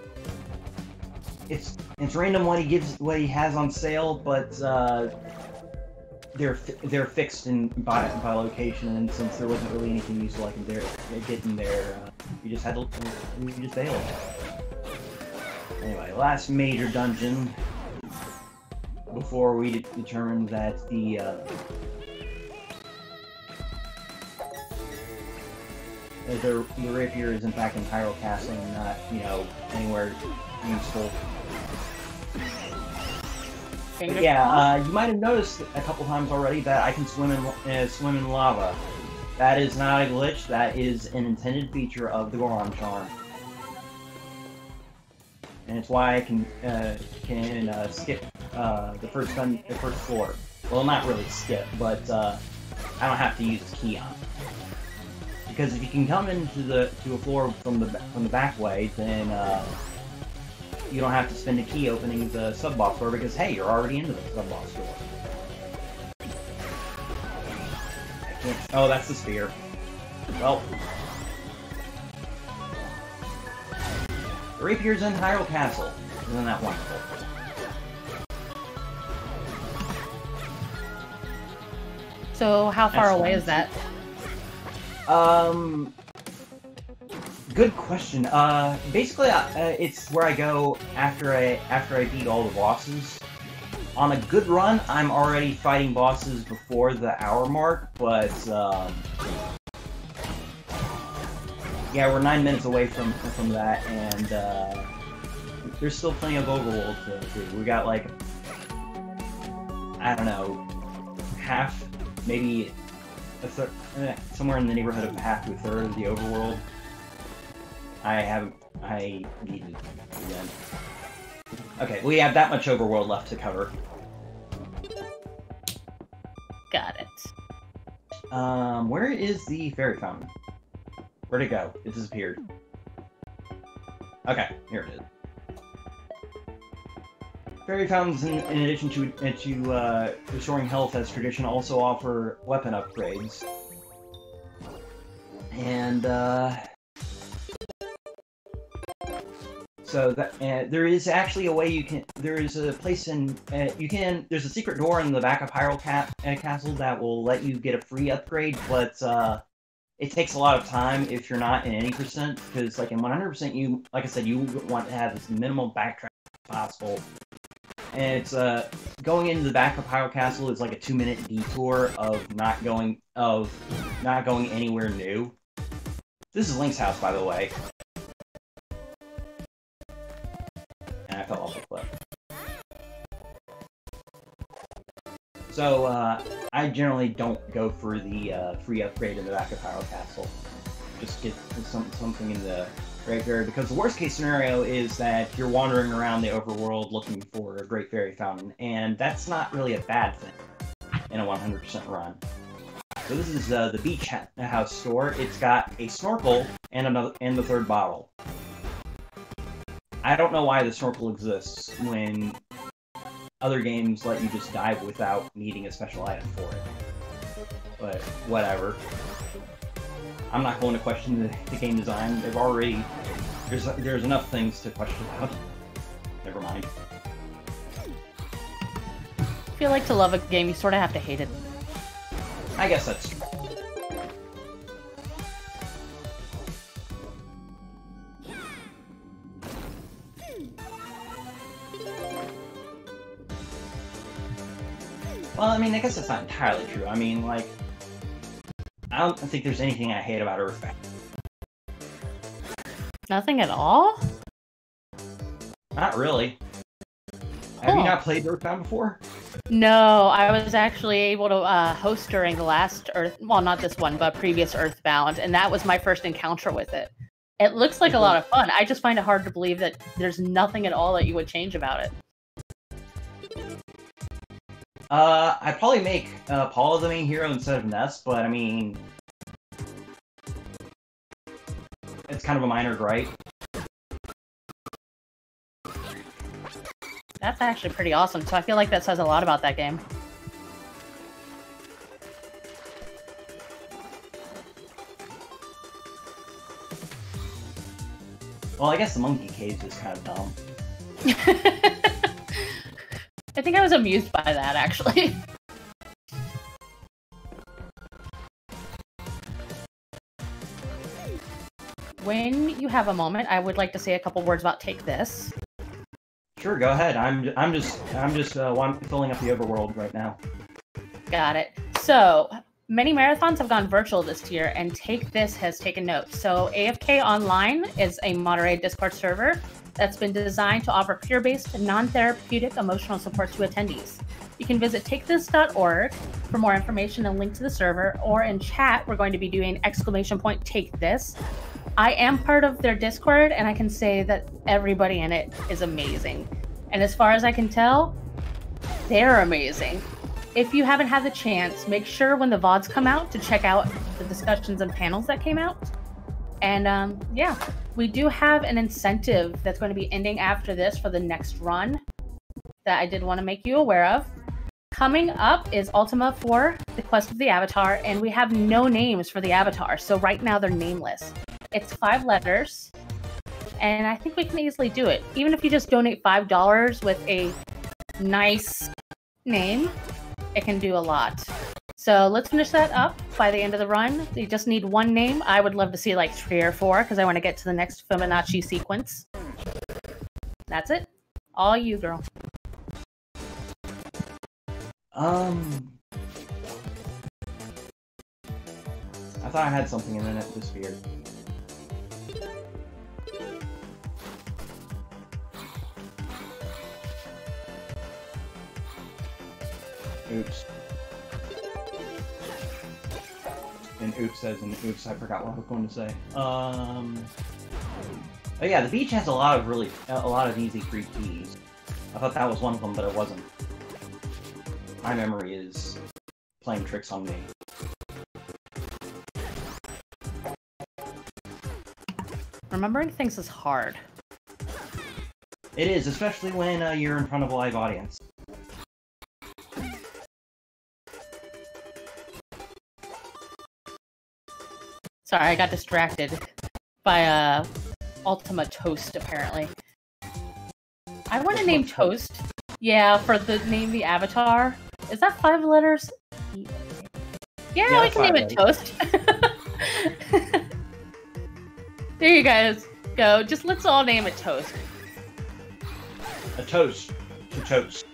[SPEAKER 1] it's random what he has on sale, but they're fixed by location, and since there wasn't really anything useful I could get in there, you just bailed. Anyway, last major dungeon before we determined that the rapier is in fact in Hyrule Castle and not, anywhere useful. Yeah, you might have noticed a couple times already that I can swim in lava. That is not a glitch. That is an intended feature of the Goron Charm, and it's why I can skip the first floor. Well, not really skip, but I don't have to use the key on it. Because if you can come to a floor from the back way, then you don't have to spend a key opening the sub-boss door, because, hey, you're already into the sub-boss door. I can't... Oh, that's the spear. Well. The rapier's in Hyrule Castle. Isn't that wonderful?
[SPEAKER 2] So, how far away is that?
[SPEAKER 1] Good question. Basically, it's where I go after I beat all the bosses. On a good run, I'm already fighting bosses before the hour mark, but yeah, we're 9 minutes away from that, and there's still plenty of overworld to do. We got like, I don't know, half, maybe a third, somewhere in the neighborhood of half to a third of the overworld. I need it again. Okay, we have that much overworld left to cover.
[SPEAKER 2] Got it.
[SPEAKER 1] Where is the fairy fountain? Where'd it go? It disappeared. Okay, here it is. Fairy fountains, in addition to restoring health as tradition, also offer weapon upgrades. And, so that there is actually a way you can. There is a place in There's a secret door in the back of Hyrule Castle that will let you get a free upgrade, but it takes a lot of time if you're not in any percent. Because like in 100%, like I said, you want to have as minimal backtrack as possible. And it's going into the back of Hyrule Castle is like a 2-minute detour of not going anywhere new. This is Link's house, by the way. And I fell off the cliff. So, I generally don't go for the free upgrade in the back of Hyrule Castle. Just get something in the Great Fairy, because the worst case scenario is that you're wandering around the overworld looking for a Great Fairy Fountain, and that's not really a bad thing in a 100% run. So this is the Beach House store. It's got a snorkel and the third bottle. I don't know why the snorkel exists when other games let you just dive without needing a special item for it. But whatever. I'm not going to question the game design. They've already... There's enough things to question about. Never mind.
[SPEAKER 2] I feel like to love a game, you sort of have to hate it.
[SPEAKER 1] I guess that's true. Well, I mean, I guess that's not entirely true. I mean, like, I don't think there's anything I hate about Earthbound.
[SPEAKER 2] Nothing at all?
[SPEAKER 1] Not really. Have you not played Earthbound before?
[SPEAKER 2] No, I was actually able to host during the last well, not this one, but previous Earthbound, and that was my first encounter with it. It looks like a lot of fun. I just find it hard to believe that there's nothing at all that you would change about it.
[SPEAKER 1] I'd probably make Paula the main hero instead of Ness, but I mean... It's kind of a minor gripe.
[SPEAKER 2] That's actually pretty awesome, so I feel like that says a lot about that game.
[SPEAKER 1] Well, I guess the monkey cage is kind of dumb.
[SPEAKER 2] I think I was amused by that, actually. When you have a moment, I would like to say a couple words about Take This.
[SPEAKER 1] Sure, go ahead. I'm just filling up the overworld right now.
[SPEAKER 2] Got it. So, many marathons have gone virtual this year, and Take This has taken note. So, AFK Online is a moderated Discord server that's been designed to offer peer-based, non-therapeutic emotional support to attendees. You can visit takethis.org for more information and link to the server, or in chat, we're going to be doing !Take This. I am part of their Discord, and I can say that everybody in it is amazing. And as far as I can tell, they're amazing. If you haven't had the chance, make sure when the VODs come out to check out the discussions and panels that came out. And yeah, we do have an incentive that's going to be ending after this for the next run that I did want to make you aware of. Coming up is Ultima for the Quest of the Avatar, and we have no names for the Avatar, so right now they're nameless. It's 5 letters, and I think we can easily do it. Even if you just donate $5 with a nice name, it can do a lot. So let's finish that up by the end of the run. You just need one name. I would love to see like 3 or 4, because I want to get to the next Fibonacci sequence. That's it. All you, girl.
[SPEAKER 1] I thought I had something and then it disappeared. Oops. And oops as in oops, I forgot what I was going to say. Oh yeah, the beach has a lot of easy free keys. I thought that was one of them, but it wasn't. My memory is playing tricks on me.
[SPEAKER 2] Remembering things is hard.
[SPEAKER 1] It is, especially when you're in front of a live audience.
[SPEAKER 2] Sorry, I got distracted by Ultima Toast, apparently. I want to name Toast. Yeah, for the name the Avatar. Is that 5 letters? Yeah, we can name it Toast. There you guys go. Just let's all name it Toast.
[SPEAKER 1] A toast to toast.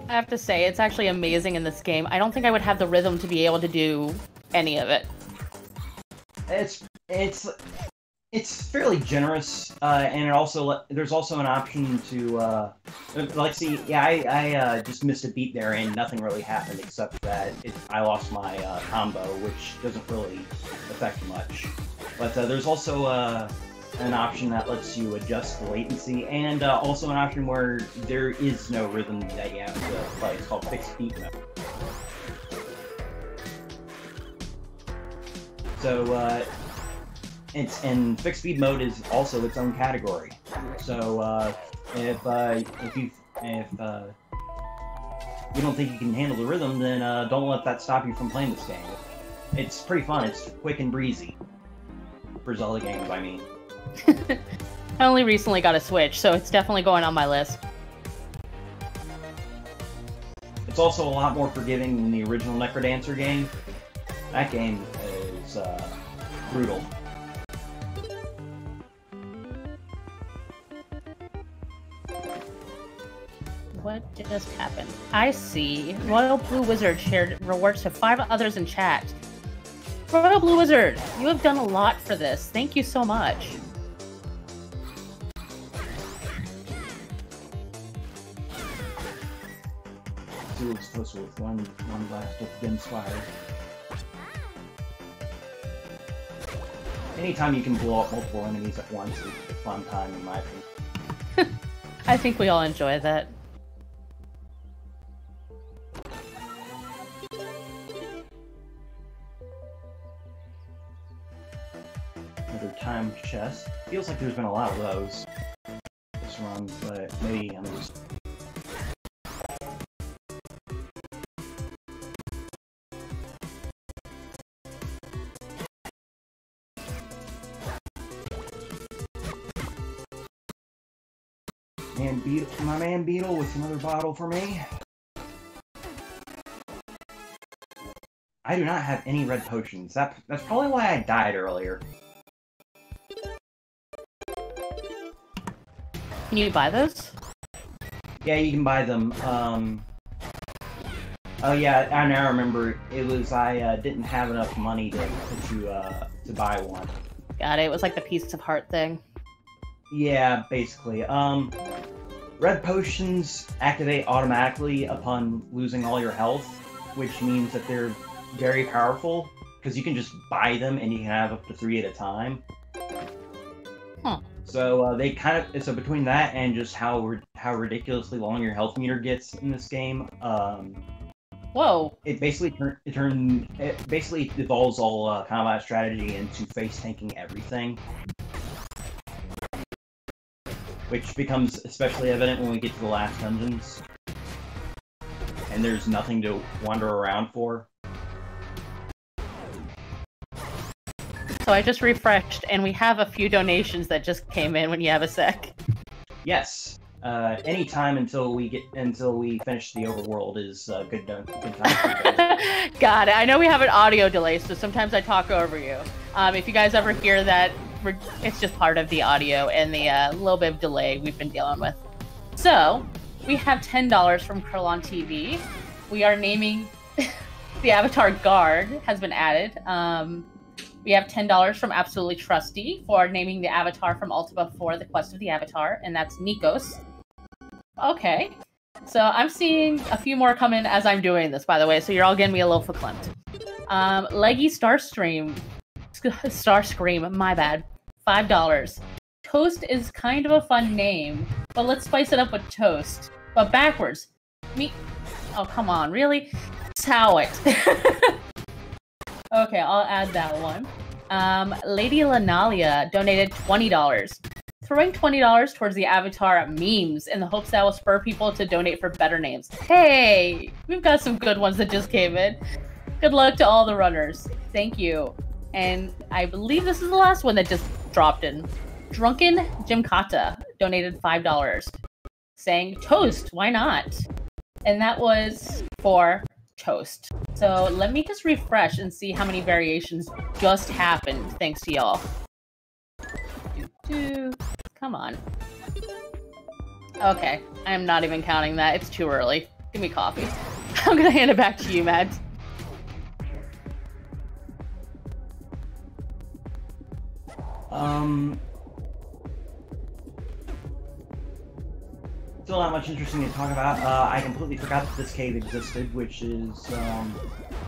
[SPEAKER 2] I have to say, it's actually amazing in this game. I don't think I would have the rhythm to be able to do any of it.
[SPEAKER 1] It's It's fairly generous, and there's also an option to like see. Yeah, I just missed a beat there, and nothing really happened except that I lost my combo, which doesn't really affect much. But there's also an option that lets you adjust the latency, and also an option where there is no rhythm that you have to play. It's called fixed beat mode. So and fixed speed mode is also its own category. So if you don't think you can handle the rhythm, then don't let that stop you from playing this game. It's pretty fun. It's quick and breezy. For Zelda games, I mean.
[SPEAKER 2] I only recently got a Switch, so it's definitely going on my list.
[SPEAKER 1] It's also a lot more forgiving than the original Necrodancer game. That game is brutal.
[SPEAKER 2] What just happened? I see. Royal Blue Wizard shared rewards to 5 others in chat. Royal Blue Wizard, you have done a lot for this. Thank you so much.
[SPEAKER 1] Two explosive with one blast of dim spire. Anytime you can blow up multiple enemies at once is a fun time, in my opinion.
[SPEAKER 2] I think we all enjoy that.
[SPEAKER 1] Another time chest. Feels like there's been a lot of those this run, but maybe I'm just... My man Beetle with another bottle for me. I do not have any red potions. That's probably why I died earlier.
[SPEAKER 2] Can you buy those?
[SPEAKER 1] Yeah, you can buy them. Oh yeah, I now remember. It was I didn't have enough money to buy one.
[SPEAKER 2] Got it. It was like the piece of heart thing.
[SPEAKER 1] Yeah, basically. Red potions activate automatically upon losing all your health, which means that they're very powerful, because you can just buy them and you can have up to 3 at a time.
[SPEAKER 2] Huh.
[SPEAKER 1] So they kind of, so between that and just how ridiculously long your health meter gets in this game,
[SPEAKER 2] whoa!
[SPEAKER 1] It basically it basically devolves all combat strategy into face tanking everything. Which becomes especially evident when we get to the last dungeons. And there's nothing to wander around for.
[SPEAKER 2] So I just refreshed, and we have a few donations that just came in when you have a sec.
[SPEAKER 1] Yes. Anytime until we finish the overworld is good time.
[SPEAKER 2] Got it. I know we have an audio delay, so sometimes I talk over you. If you guys ever hear that, it's just part of the audio and the little bit of delay we've been dealing with. So, we have $10 from Krillon TV. We are naming the Avatar Guard has been added. We have $10 from Absolutely Trusty for naming the Avatar from Ultima 4, The Quest of the Avatar, and that's Nikos. Okay. So, I'm seeing a few more come in as I'm doing this, by the way, so you're all getting me a little verklempt. Leggy Starscream, my bad. $5. Toast is kind of a fun name, but let's spice it up with toast. But backwards. Oh, come on, really? Sow it. Okay, I'll add that one. Lady Lanalia donated $20. Throwing $20 towards the Avatar memes in the hopes that will spur people to donate for better names. Hey! We've got some good ones that just came in. Good luck to all the runners. Thank you. And I believe this is the last one that just dropped in. Drunken Jimkata donated $5, saying, toast, why not? And that was for toast. So let me just refresh and see how many variations just happened, thanks to y'all. Come on. Okay, I am not even counting that. It's too early. Give me coffee. I'm gonna hand it back to you, Mads.
[SPEAKER 1] Still not much interesting to talk about. I completely forgot that this cave existed, which is,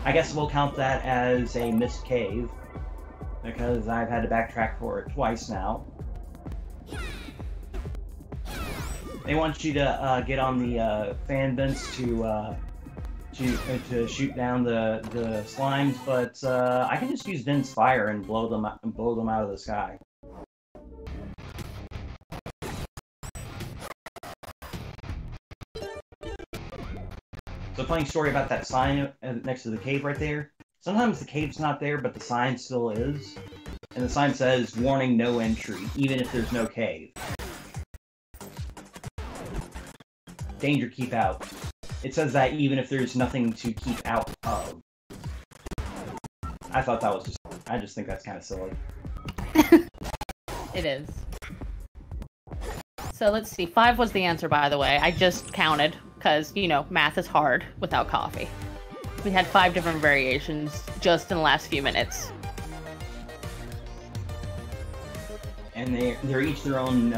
[SPEAKER 1] I guess we'll count that as a missed cave, because I've had to backtrack for it twice now. They want you to get on the fan vents to shoot down the slimes, but I can just use Vin's fire and blow them out of the sky. So, funny story about that sign next to the cave right there. Sometimes the cave's not there, but the sign still is. And the sign says, "Warning, no entry," even if there's no cave. Danger, keep out. It says that even if there's nothing to keep out of. I thought that was I just think that's kind of silly.
[SPEAKER 2] It is. So let's see. 5 was the answer, by the way. I just counted, because, you know, math is hard without coffee. We had 5 different variations just in the last few minutes.
[SPEAKER 1] And they're each their own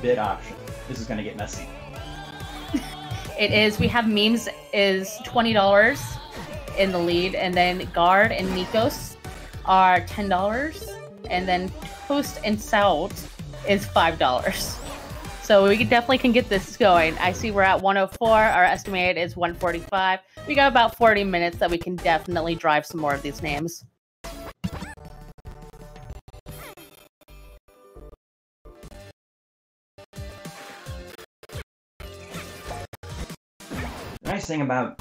[SPEAKER 1] bid option. This is going to get messy.
[SPEAKER 2] It is. We have memes is $20 in the lead, and then Guard and Nikos are $10, and then Toast and Salt is $5. So we definitely can get this going. I see we're at 104. Our estimated is 145. We got about 40 minutes that we can definitely drive some more of these names.
[SPEAKER 1] The nice thing about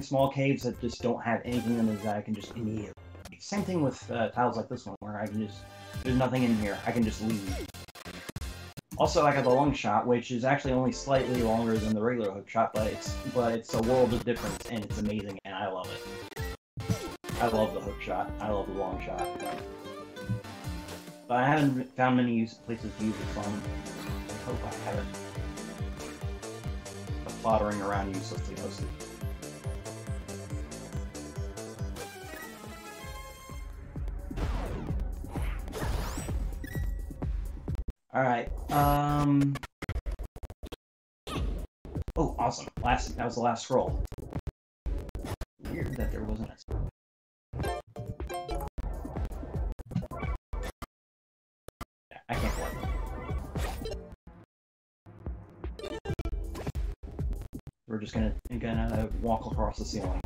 [SPEAKER 1] small caves that just don't have anything in them is that I can just immediately. Same thing with tiles like this one, where I can just, there's nothing in here, I can just leave. Also, I got the long shot, which is actually only slightly longer than the regular hook shot, but it's a world of difference, and it's amazing, and I love it. I love the hook shot. I love the long shot. But I haven't found many places to use it from. I hope I haven't. Plottering around uselessly mostly. Alright, oh, awesome. That was the last scroll. Weird that there wasn't a... Yeah, I can't collect them. We're just gonna walk across the ceiling.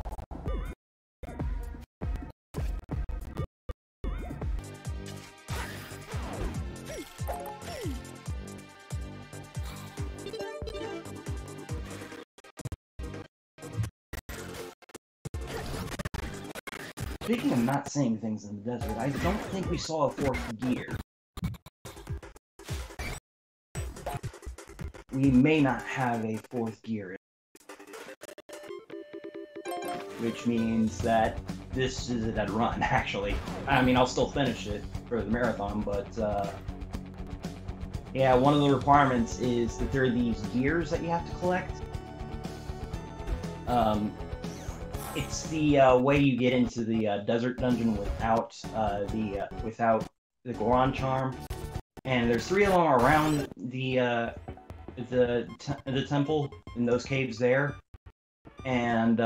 [SPEAKER 1] Speaking of not seeing things in the desert, I don't think we saw a 4th gear. We may not have a 4th gear. Which means that this is a dead run, actually. I mean, I'll still finish it for the marathon, but, yeah, one of the requirements is that there are these gears that you have to collect. It's the way you get into the desert dungeon without the Goron charm, and there's 3 of them around the temple in those caves there, and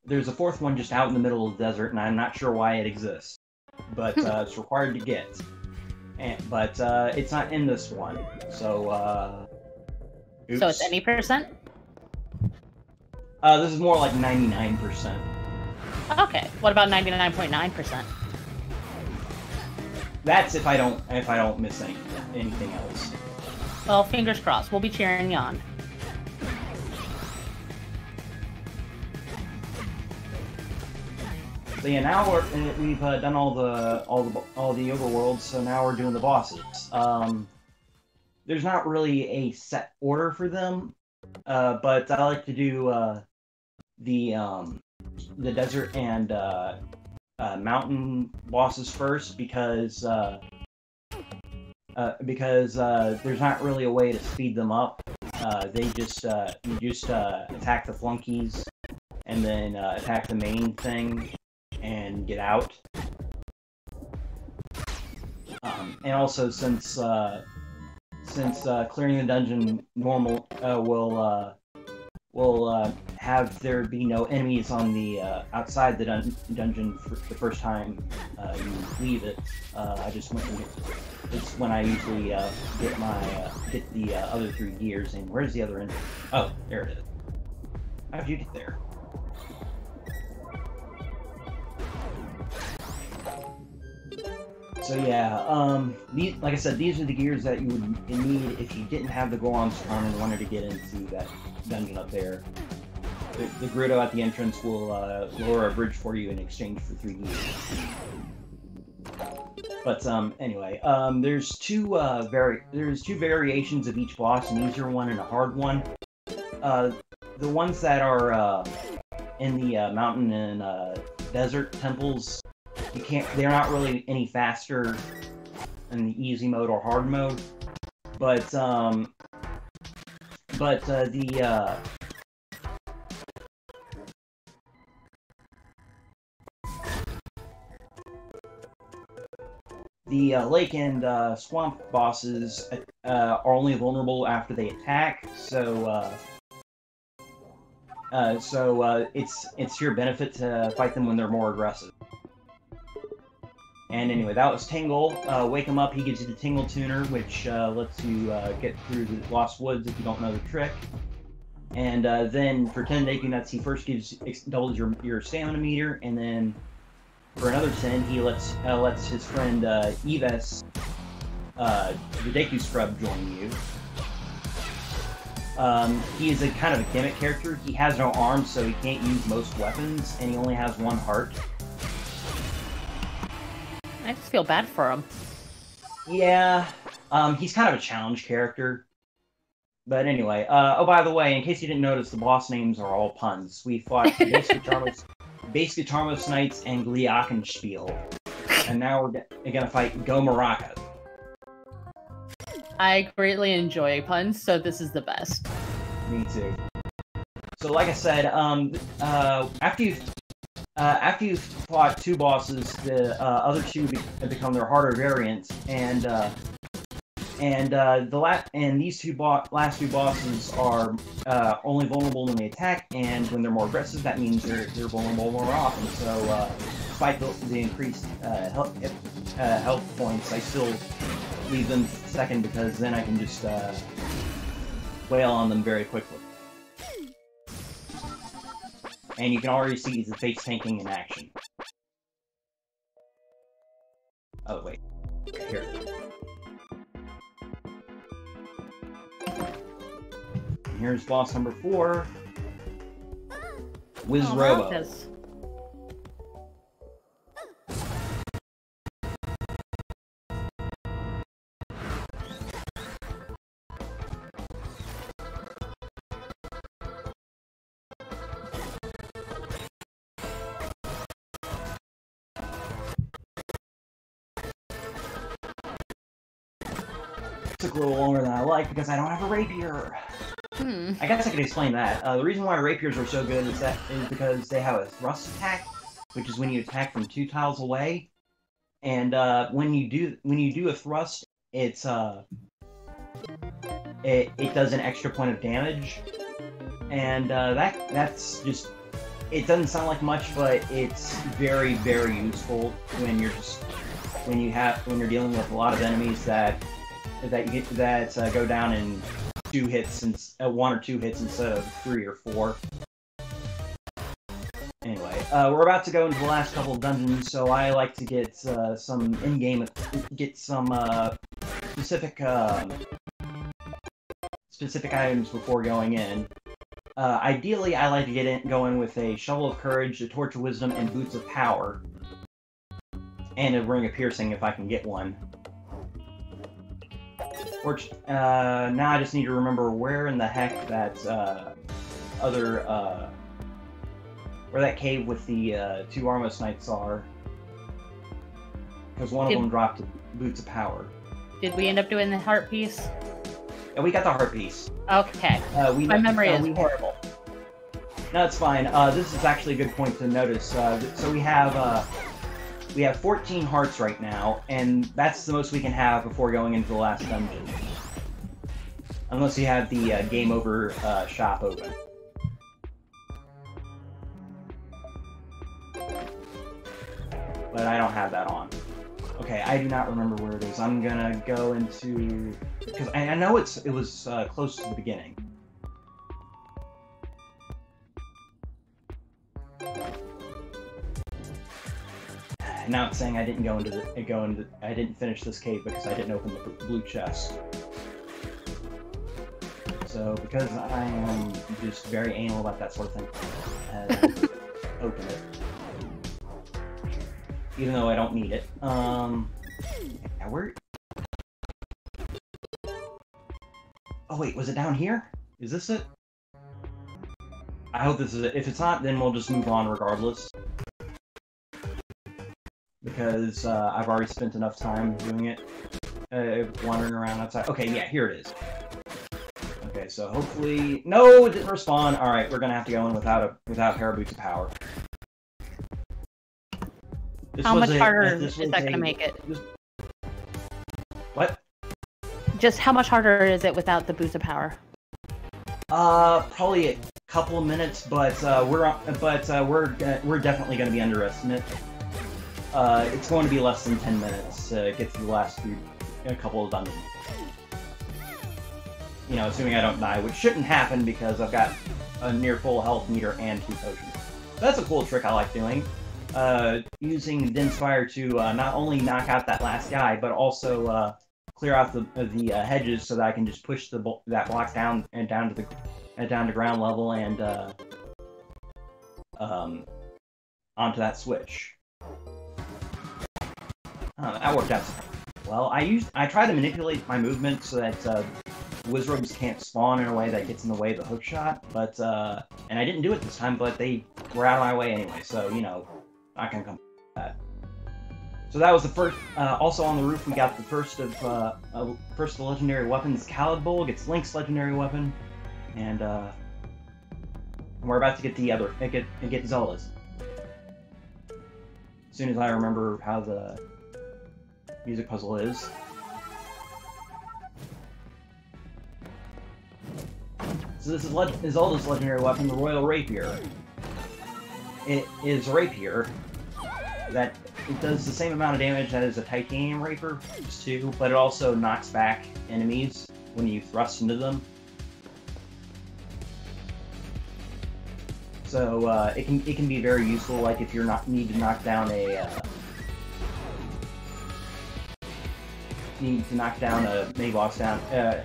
[SPEAKER 1] there's a 4th one just out in the middle of the desert, and I'm not sure why it exists, but it's required to get, but it's not in this one, so oops.
[SPEAKER 2] So it's any percent?
[SPEAKER 1] This is more like 99%.
[SPEAKER 2] Okay. What about 99.9%?
[SPEAKER 1] That's if I don't miss anything else.
[SPEAKER 2] Well, fingers crossed. We'll be cheering you on.
[SPEAKER 1] So yeah, now we've done all the overworlds, so now we're doing the bosses. There's not really a set order for them, but I like to do the desert and mountain bosses first because there's not really a way to speed them up. You just attack the flunkies and then attack the main thing, and get out. And also, since clearing the dungeon normal will have there be no enemies on the outside the dungeon for the first time you leave it. I just went and it's when I usually get the other 3 gears. And where's the other end? Oh, there it is. How'd you get there? So yeah, like I said, these are the gears that you would need if you didn't have the Goron's Charm and wanted to get into that dungeon up there. The Grotto at the entrance will lower a bridge for you in exchange for 3 gears. But anyway, there's two variations of each boss, an easier one and a hard one. The ones that are in the mountain and desert temples, they're not really any faster in the easy mode or hard mode, but the lake and swamp bosses are only vulnerable after they attack, so it's to your benefit to fight them when they're more aggressive. And anyway, that was Tingle. Wake him up, he gives you the Tingle Tuner, which lets you get through the Lost Woods if you don't know the trick. And then for 10 Deku Nuts, he first doubles your stamina meter, and then for another 10, he lets his friend Yves, the Deku Scrub, join you. He is a kind of a gimmick character. He has no arms, so he can't use most weapons, and he only has 1 heart.
[SPEAKER 2] I just feel bad for him.
[SPEAKER 1] Yeah, he's kind of a challenge character. But anyway, oh, by the way, in case you didn't notice, the boss names are all puns. We fought Base Guitarmos Knights and Gliockenspiel. And now we're gonna fight Go Maraka.
[SPEAKER 2] I greatly enjoy puns, so this is the best.
[SPEAKER 1] Me too. So like I said, after you've fought 2 bosses, the other 2 become their harder variants, and these last 2 bosses are only vulnerable when they attack, and when they're more aggressive, that means they're vulnerable more often. So, despite the increased health points, I still leave them second because then I can just wail on them very quickly. And you can already see the face tanking in action. Oh, wait. Here. And here's boss number 4. Wizrobo. Took a little longer than I like because I don't have a rapier. I guess I could explain that. The reason why rapiers are so good is because they have a thrust attack, which is when you attack from 2 tiles away. And when you do a thrust, it does an extra point of damage. And that's just, it doesn't sound like much, but it's very, very useful when you're dealing with a lot of enemies that go down in 2 hits, and 1 or 2 hits instead of 3 or 4. Anyway, we're about to go into the last couple of dungeons, so I like to get some in-game, specific items before going in. Ideally, I like to go in with a Shovel of Courage, a Torch of Wisdom, and Boots of Power, and a Ring of Piercing if I can get one. Now I just need to remember where in the heck that where that cave with the 2 Armos Knights are, because one of them dropped Boots of Power.
[SPEAKER 2] Did we end up doing the heart piece?
[SPEAKER 1] Yeah, we got the heart piece.
[SPEAKER 2] Okay. My memory is horrible.
[SPEAKER 1] No, it's fine. This is actually a good point to notice. So we have 14 hearts right now, and that's the most we can have before going into the last dungeon. Unless you have the game over shop open. But I don't have that on. Okay, I do not remember where it is. I'm gonna go into... Because I know it was close to the beginning. Now it's saying I didn't I didn't finish this cave because I didn't open the blue chest. So because I am just very anal about that sort of thing, open it. Even though I don't need it. Now where? Oh wait, was it down here? Is this it? I hope this is it. If it's not, then we'll just move on regardless. Because I've already spent enough time doing it, wandering around outside. Okay, yeah, here it is. Okay, so hopefully... No, it didn't respawn. Alright, we're gonna have to go in without a pair of boots of power.
[SPEAKER 2] How much harder is that gonna make it?
[SPEAKER 1] What?
[SPEAKER 2] Just how much harder is it without the boots of power?
[SPEAKER 1] Probably a couple of minutes, but we're definitely gonna be underestimated. It's going to be less than 10 minutes to get through the last couple of dungeons. You know, assuming I don't die, which shouldn't happen because I've got a near full health meter and 2 potions. So that's a cool trick I like doing. Using Dense Fire to not only knock out that last guy, but also clear out the hedges so that I can just push that block down to ground level and onto that switch. That worked out well. I try to manipulate my movement so that Wizrobes can't spawn in a way that gets in the way of the hookshot, but and I didn't do it this time, but they were out of my way anyway, so you know, not gonna come that. So that was the first. Also on the roof, we got the first of the legendary weapons, Calidbolg. It's Link's legendary weapon, and we're about to get the other, get Zelda's. As soon as I remember how the music puzzle is. So this is Zelda's legendary weapon, the Royal Rapier. It is a rapier that it does the same amount of damage as a titanium rapier, just 2, but it also knocks back enemies when you thrust into them. So it can be very useful, like if you're need to knock down a mini boss down a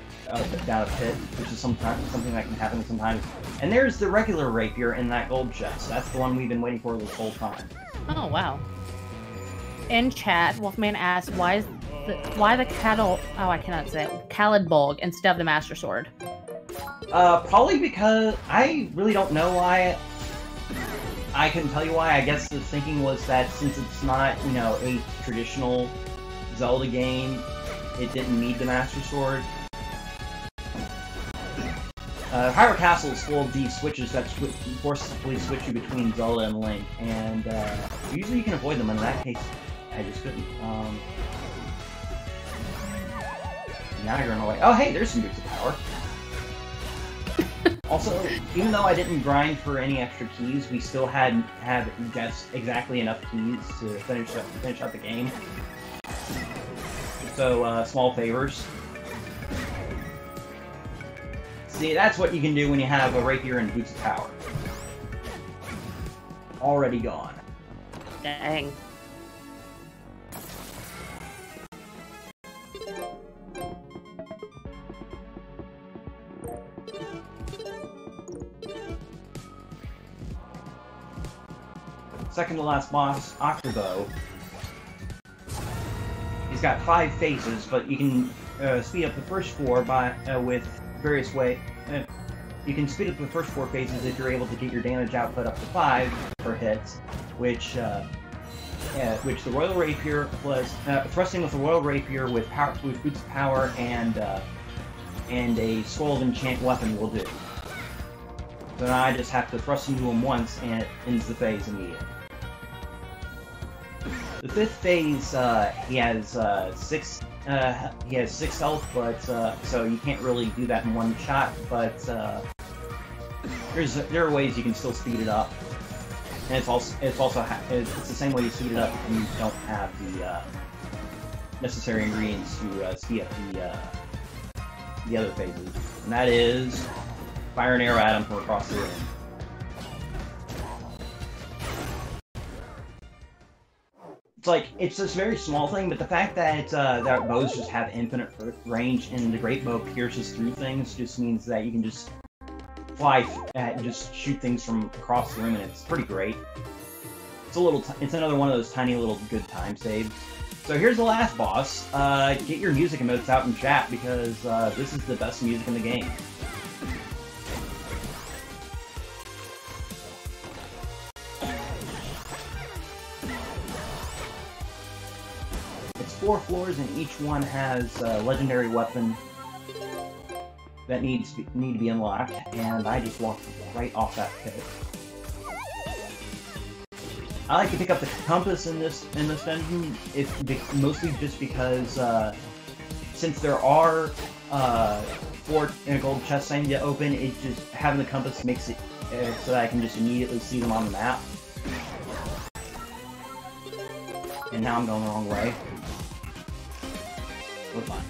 [SPEAKER 1] pit, which is something that can happen sometimes. And there's the regular rapier in that gold chest. That's the one we've been waiting for this whole time.
[SPEAKER 2] Oh wow! In chat, Wolfman asked, "Why the cattle? Oh, I cannot say it. Calidbolg instead of the Master Sword."
[SPEAKER 1] Probably because I really don't know why. I couldn't tell you why. I guess the thinking was that since it's not, you know, a traditional Zelda game, it didn't need the Master Sword. Hyrule Castle is full of these switches that forcibly switch you between Zelda and Link, and usually you can avoid them. In that case, I just couldn't. Now you're in the way. Oh, hey, there's some boots of power. Also, even though I didn't grind for any extra keys, we still had just exactly enough keys to finish up the game. So, small favors. See, that's what you can do when you have a rapier and boots of power. Already gone.
[SPEAKER 2] Dang.
[SPEAKER 1] Second to last boss, Octavo. He's got 5 phases, but you can speed up the first 4 by with various ways. You can speed up the first 4 phases if you're able to get your damage output up to 5 per hit, which the Royal Rapier was thrusting with the Royal Rapier with boots of power and a Scroll of Enchant weapon will do. So now I just have to thrust into him once, and it ends the phase immediately. The 5th phase, he has 6 health, but so you can't really do that in one shot. But there are ways you can still speed it up, and it's the same way you speed it up if you don't have the necessary ingredients to speed up the other phases, and that is fire an arrow at him from across the room. It's this very small thing, but the fact that that bows just have infinite range and the great bow pierces through things just means that you can just fly and just shoot things from across the room, and it's pretty great. It's another one of those tiny little good time saves. So here's the last boss. Get your music emotes out in chat because this is the best music in the game. It's 4 floors and each one has a legendary weapon that need to be unlocked, and I just walked right off that pit. I like to pick up the compass in this dungeon. It's mostly just because since there are 4 in a gold chest saying to open, it just having the compass makes it so that I can just immediately see them on the map. And now I'm going the wrong way. We're fine.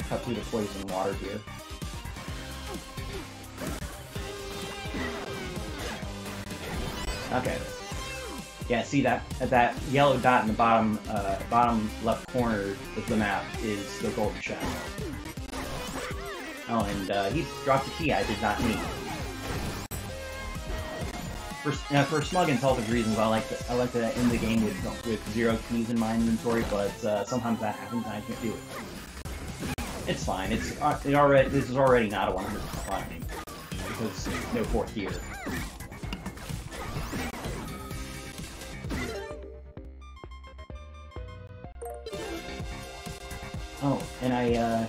[SPEAKER 1] Cut through the poison water here. Okay. Yeah, see that yellow dot in the bottom left corner of the map is the golden shadow. Oh, and he dropped a key I did not need. For smug and selfish reasons, I like to end the game with 0 keys in my inventory, but sometimes that happens and I can't do it. It's fine. This is already not a 100% fine because no 4th gear. Oh, and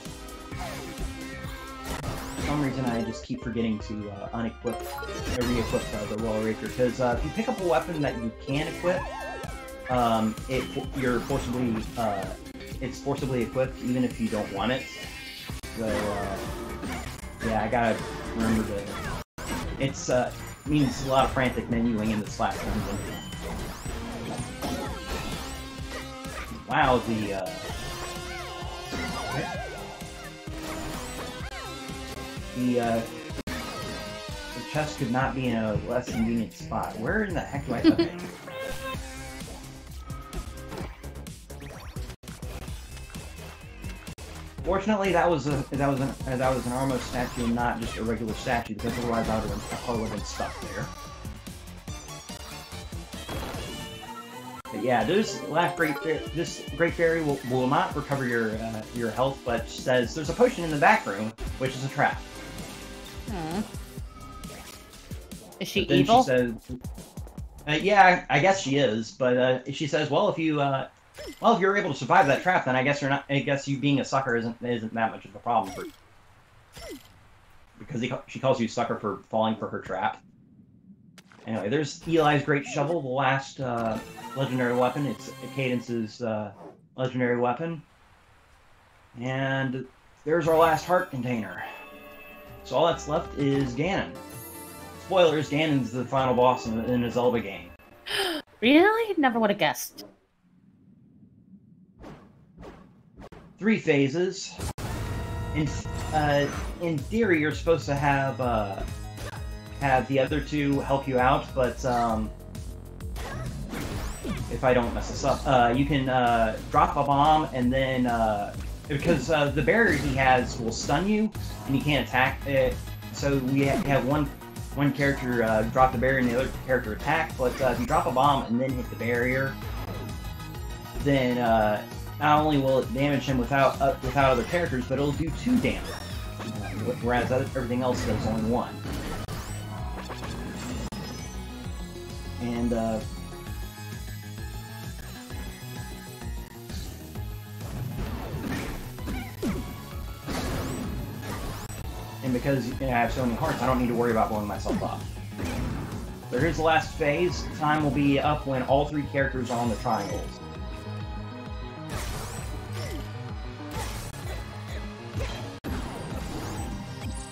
[SPEAKER 1] for some reason I just keep forgetting to re-equip the Royal Raker, because if you pick up a weapon that you can equip, it's forcibly equipped even if you don't want it. So yeah, I gotta remember to. It's means a lot of frantic menuing in this last dungeon. Wow, the chest could not be in a less convenient spot. Where in the heck do I? Okay. Fortunately, that was an Armo statue and not just a regular statue, because otherwise I probably would have been stuck there. But yeah, this Great Fairy will not recover your health, but says there's a potion in the back room, which is a trap.
[SPEAKER 2] Hmm. Is she evil? She says,
[SPEAKER 1] yeah, I guess she is, but she says, well, if you're able to survive that trap, then I guess you're not. I guess you being a sucker isn't that much of a problem for. Because she calls you sucker for falling for her trap. Anyway, there's Eli's Great Shovel, the last legendary weapon. It's Cadence's legendary weapon. And there's our last heart container. So all that's left is Ganon. Spoilers, Ganon's the final boss in a Zelda game.
[SPEAKER 2] Really? Never would have guessed.
[SPEAKER 1] 3 phases. In theory, you're supposed to have the other 2 help you out, but if I don't mess this up, you can drop a bomb and then because the barrier he has will stun you and you can't attack it. So we have one character drop the barrier and the other character attack. But if you drop a bomb and then hit the barrier, then not only will it damage him without other characters, but it'll do 2 damage. Whereas everything else does only 1. And because I have so many hearts, I don't need to worry about blowing myself up. So here's the last phase. Time will be up when all 3 characters are on the triangles.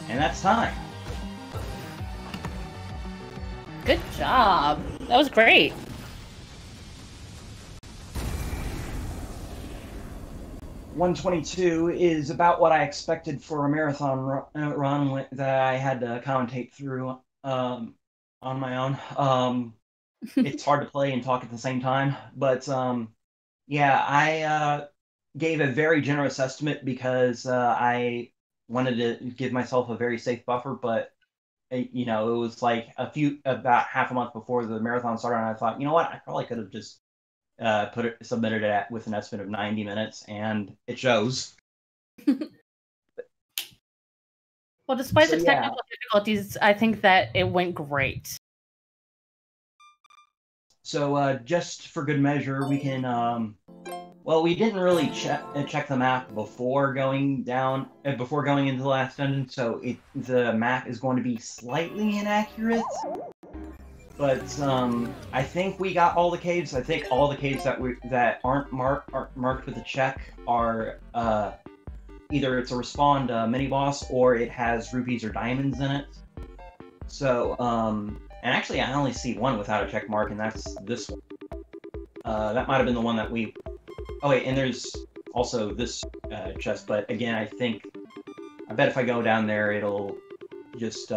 [SPEAKER 1] And that's time.
[SPEAKER 2] Good job. That was great.
[SPEAKER 1] $122 is about what I expected for a marathon run that I had to commentate through on my own. It's hard to play and talk at the same time, but yeah, I gave a very generous estimate because I wanted to give myself a very safe buffer, but you know, it was like about half a month before the marathon started, and I thought, you know what, I probably could have just submitted it with an estimate of 90 minutes, and it shows.
[SPEAKER 2] Well, despite the technical difficulties, I think that it went great.
[SPEAKER 1] So just for good measure, we can well, we didn't really check the map before going into the last dungeon, so the map is going to be slightly inaccurate. But I think we got all the caves. I think all the caves that aren't marked with a check are either it's a respawned mini boss or it has rupees or diamonds in it. So and actually I only see one without a check mark, and that's this one. That might have been the one that we. Oh wait, and there's also this chest. But again, I bet if I go down there, it'll just.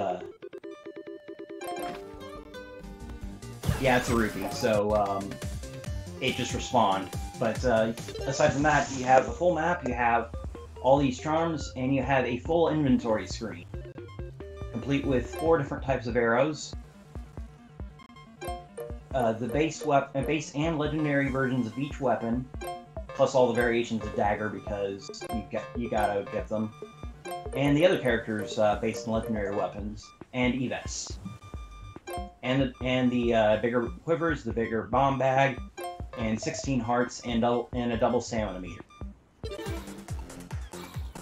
[SPEAKER 1] Yeah, it's a rupee, so it just respawned. But aside from that, you have a full map, you have all these charms, and you have a full inventory screen, complete with 4 different types of arrows. The base and legendary versions of each weapon, plus all the variations of dagger because you gotta get them, and the other characters' base and legendary weapons, and evests. And the bigger quivers, the bigger bomb bag, and 16 hearts, and a double stamina meter.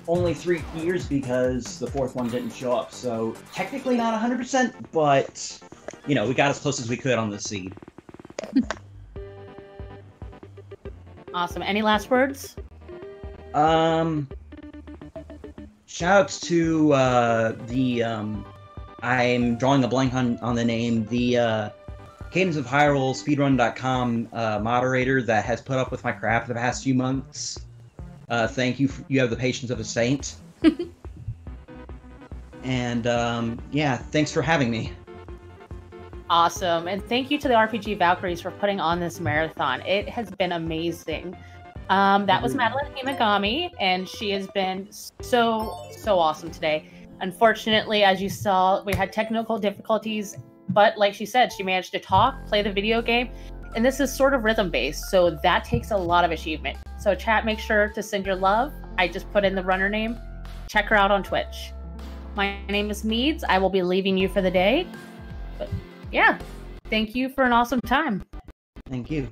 [SPEAKER 1] Only 3 gears because the 4th one didn't show up, so technically not 100%, but, you know, we got as close as we could on the seed.
[SPEAKER 2] Awesome. Any last words?
[SPEAKER 1] Shoutouts to I'm drawing a blank on the name, the Cadence of Hyrule Speedrun.com moderator that has put up with my crap the past few months. Thank you. You have the patience of a saint. And yeah, thanks for having me.
[SPEAKER 2] Awesome. And thank you to the RPG Valkyries for putting on this marathon. It has been amazing. That was MadelynHimegami, and she has been so awesome today. Unfortunately, as you saw, we had technical difficulties, but like she said, she managed to talk, play the video game, and this is sort of rhythm-based, so that takes a lot of achievement. So chat, make sure to send your love. I just put in the runner name. Check her out on Twitch. My name is Meads. I will be leaving you for the day. But yeah, thank you for an awesome time.
[SPEAKER 1] Thank you.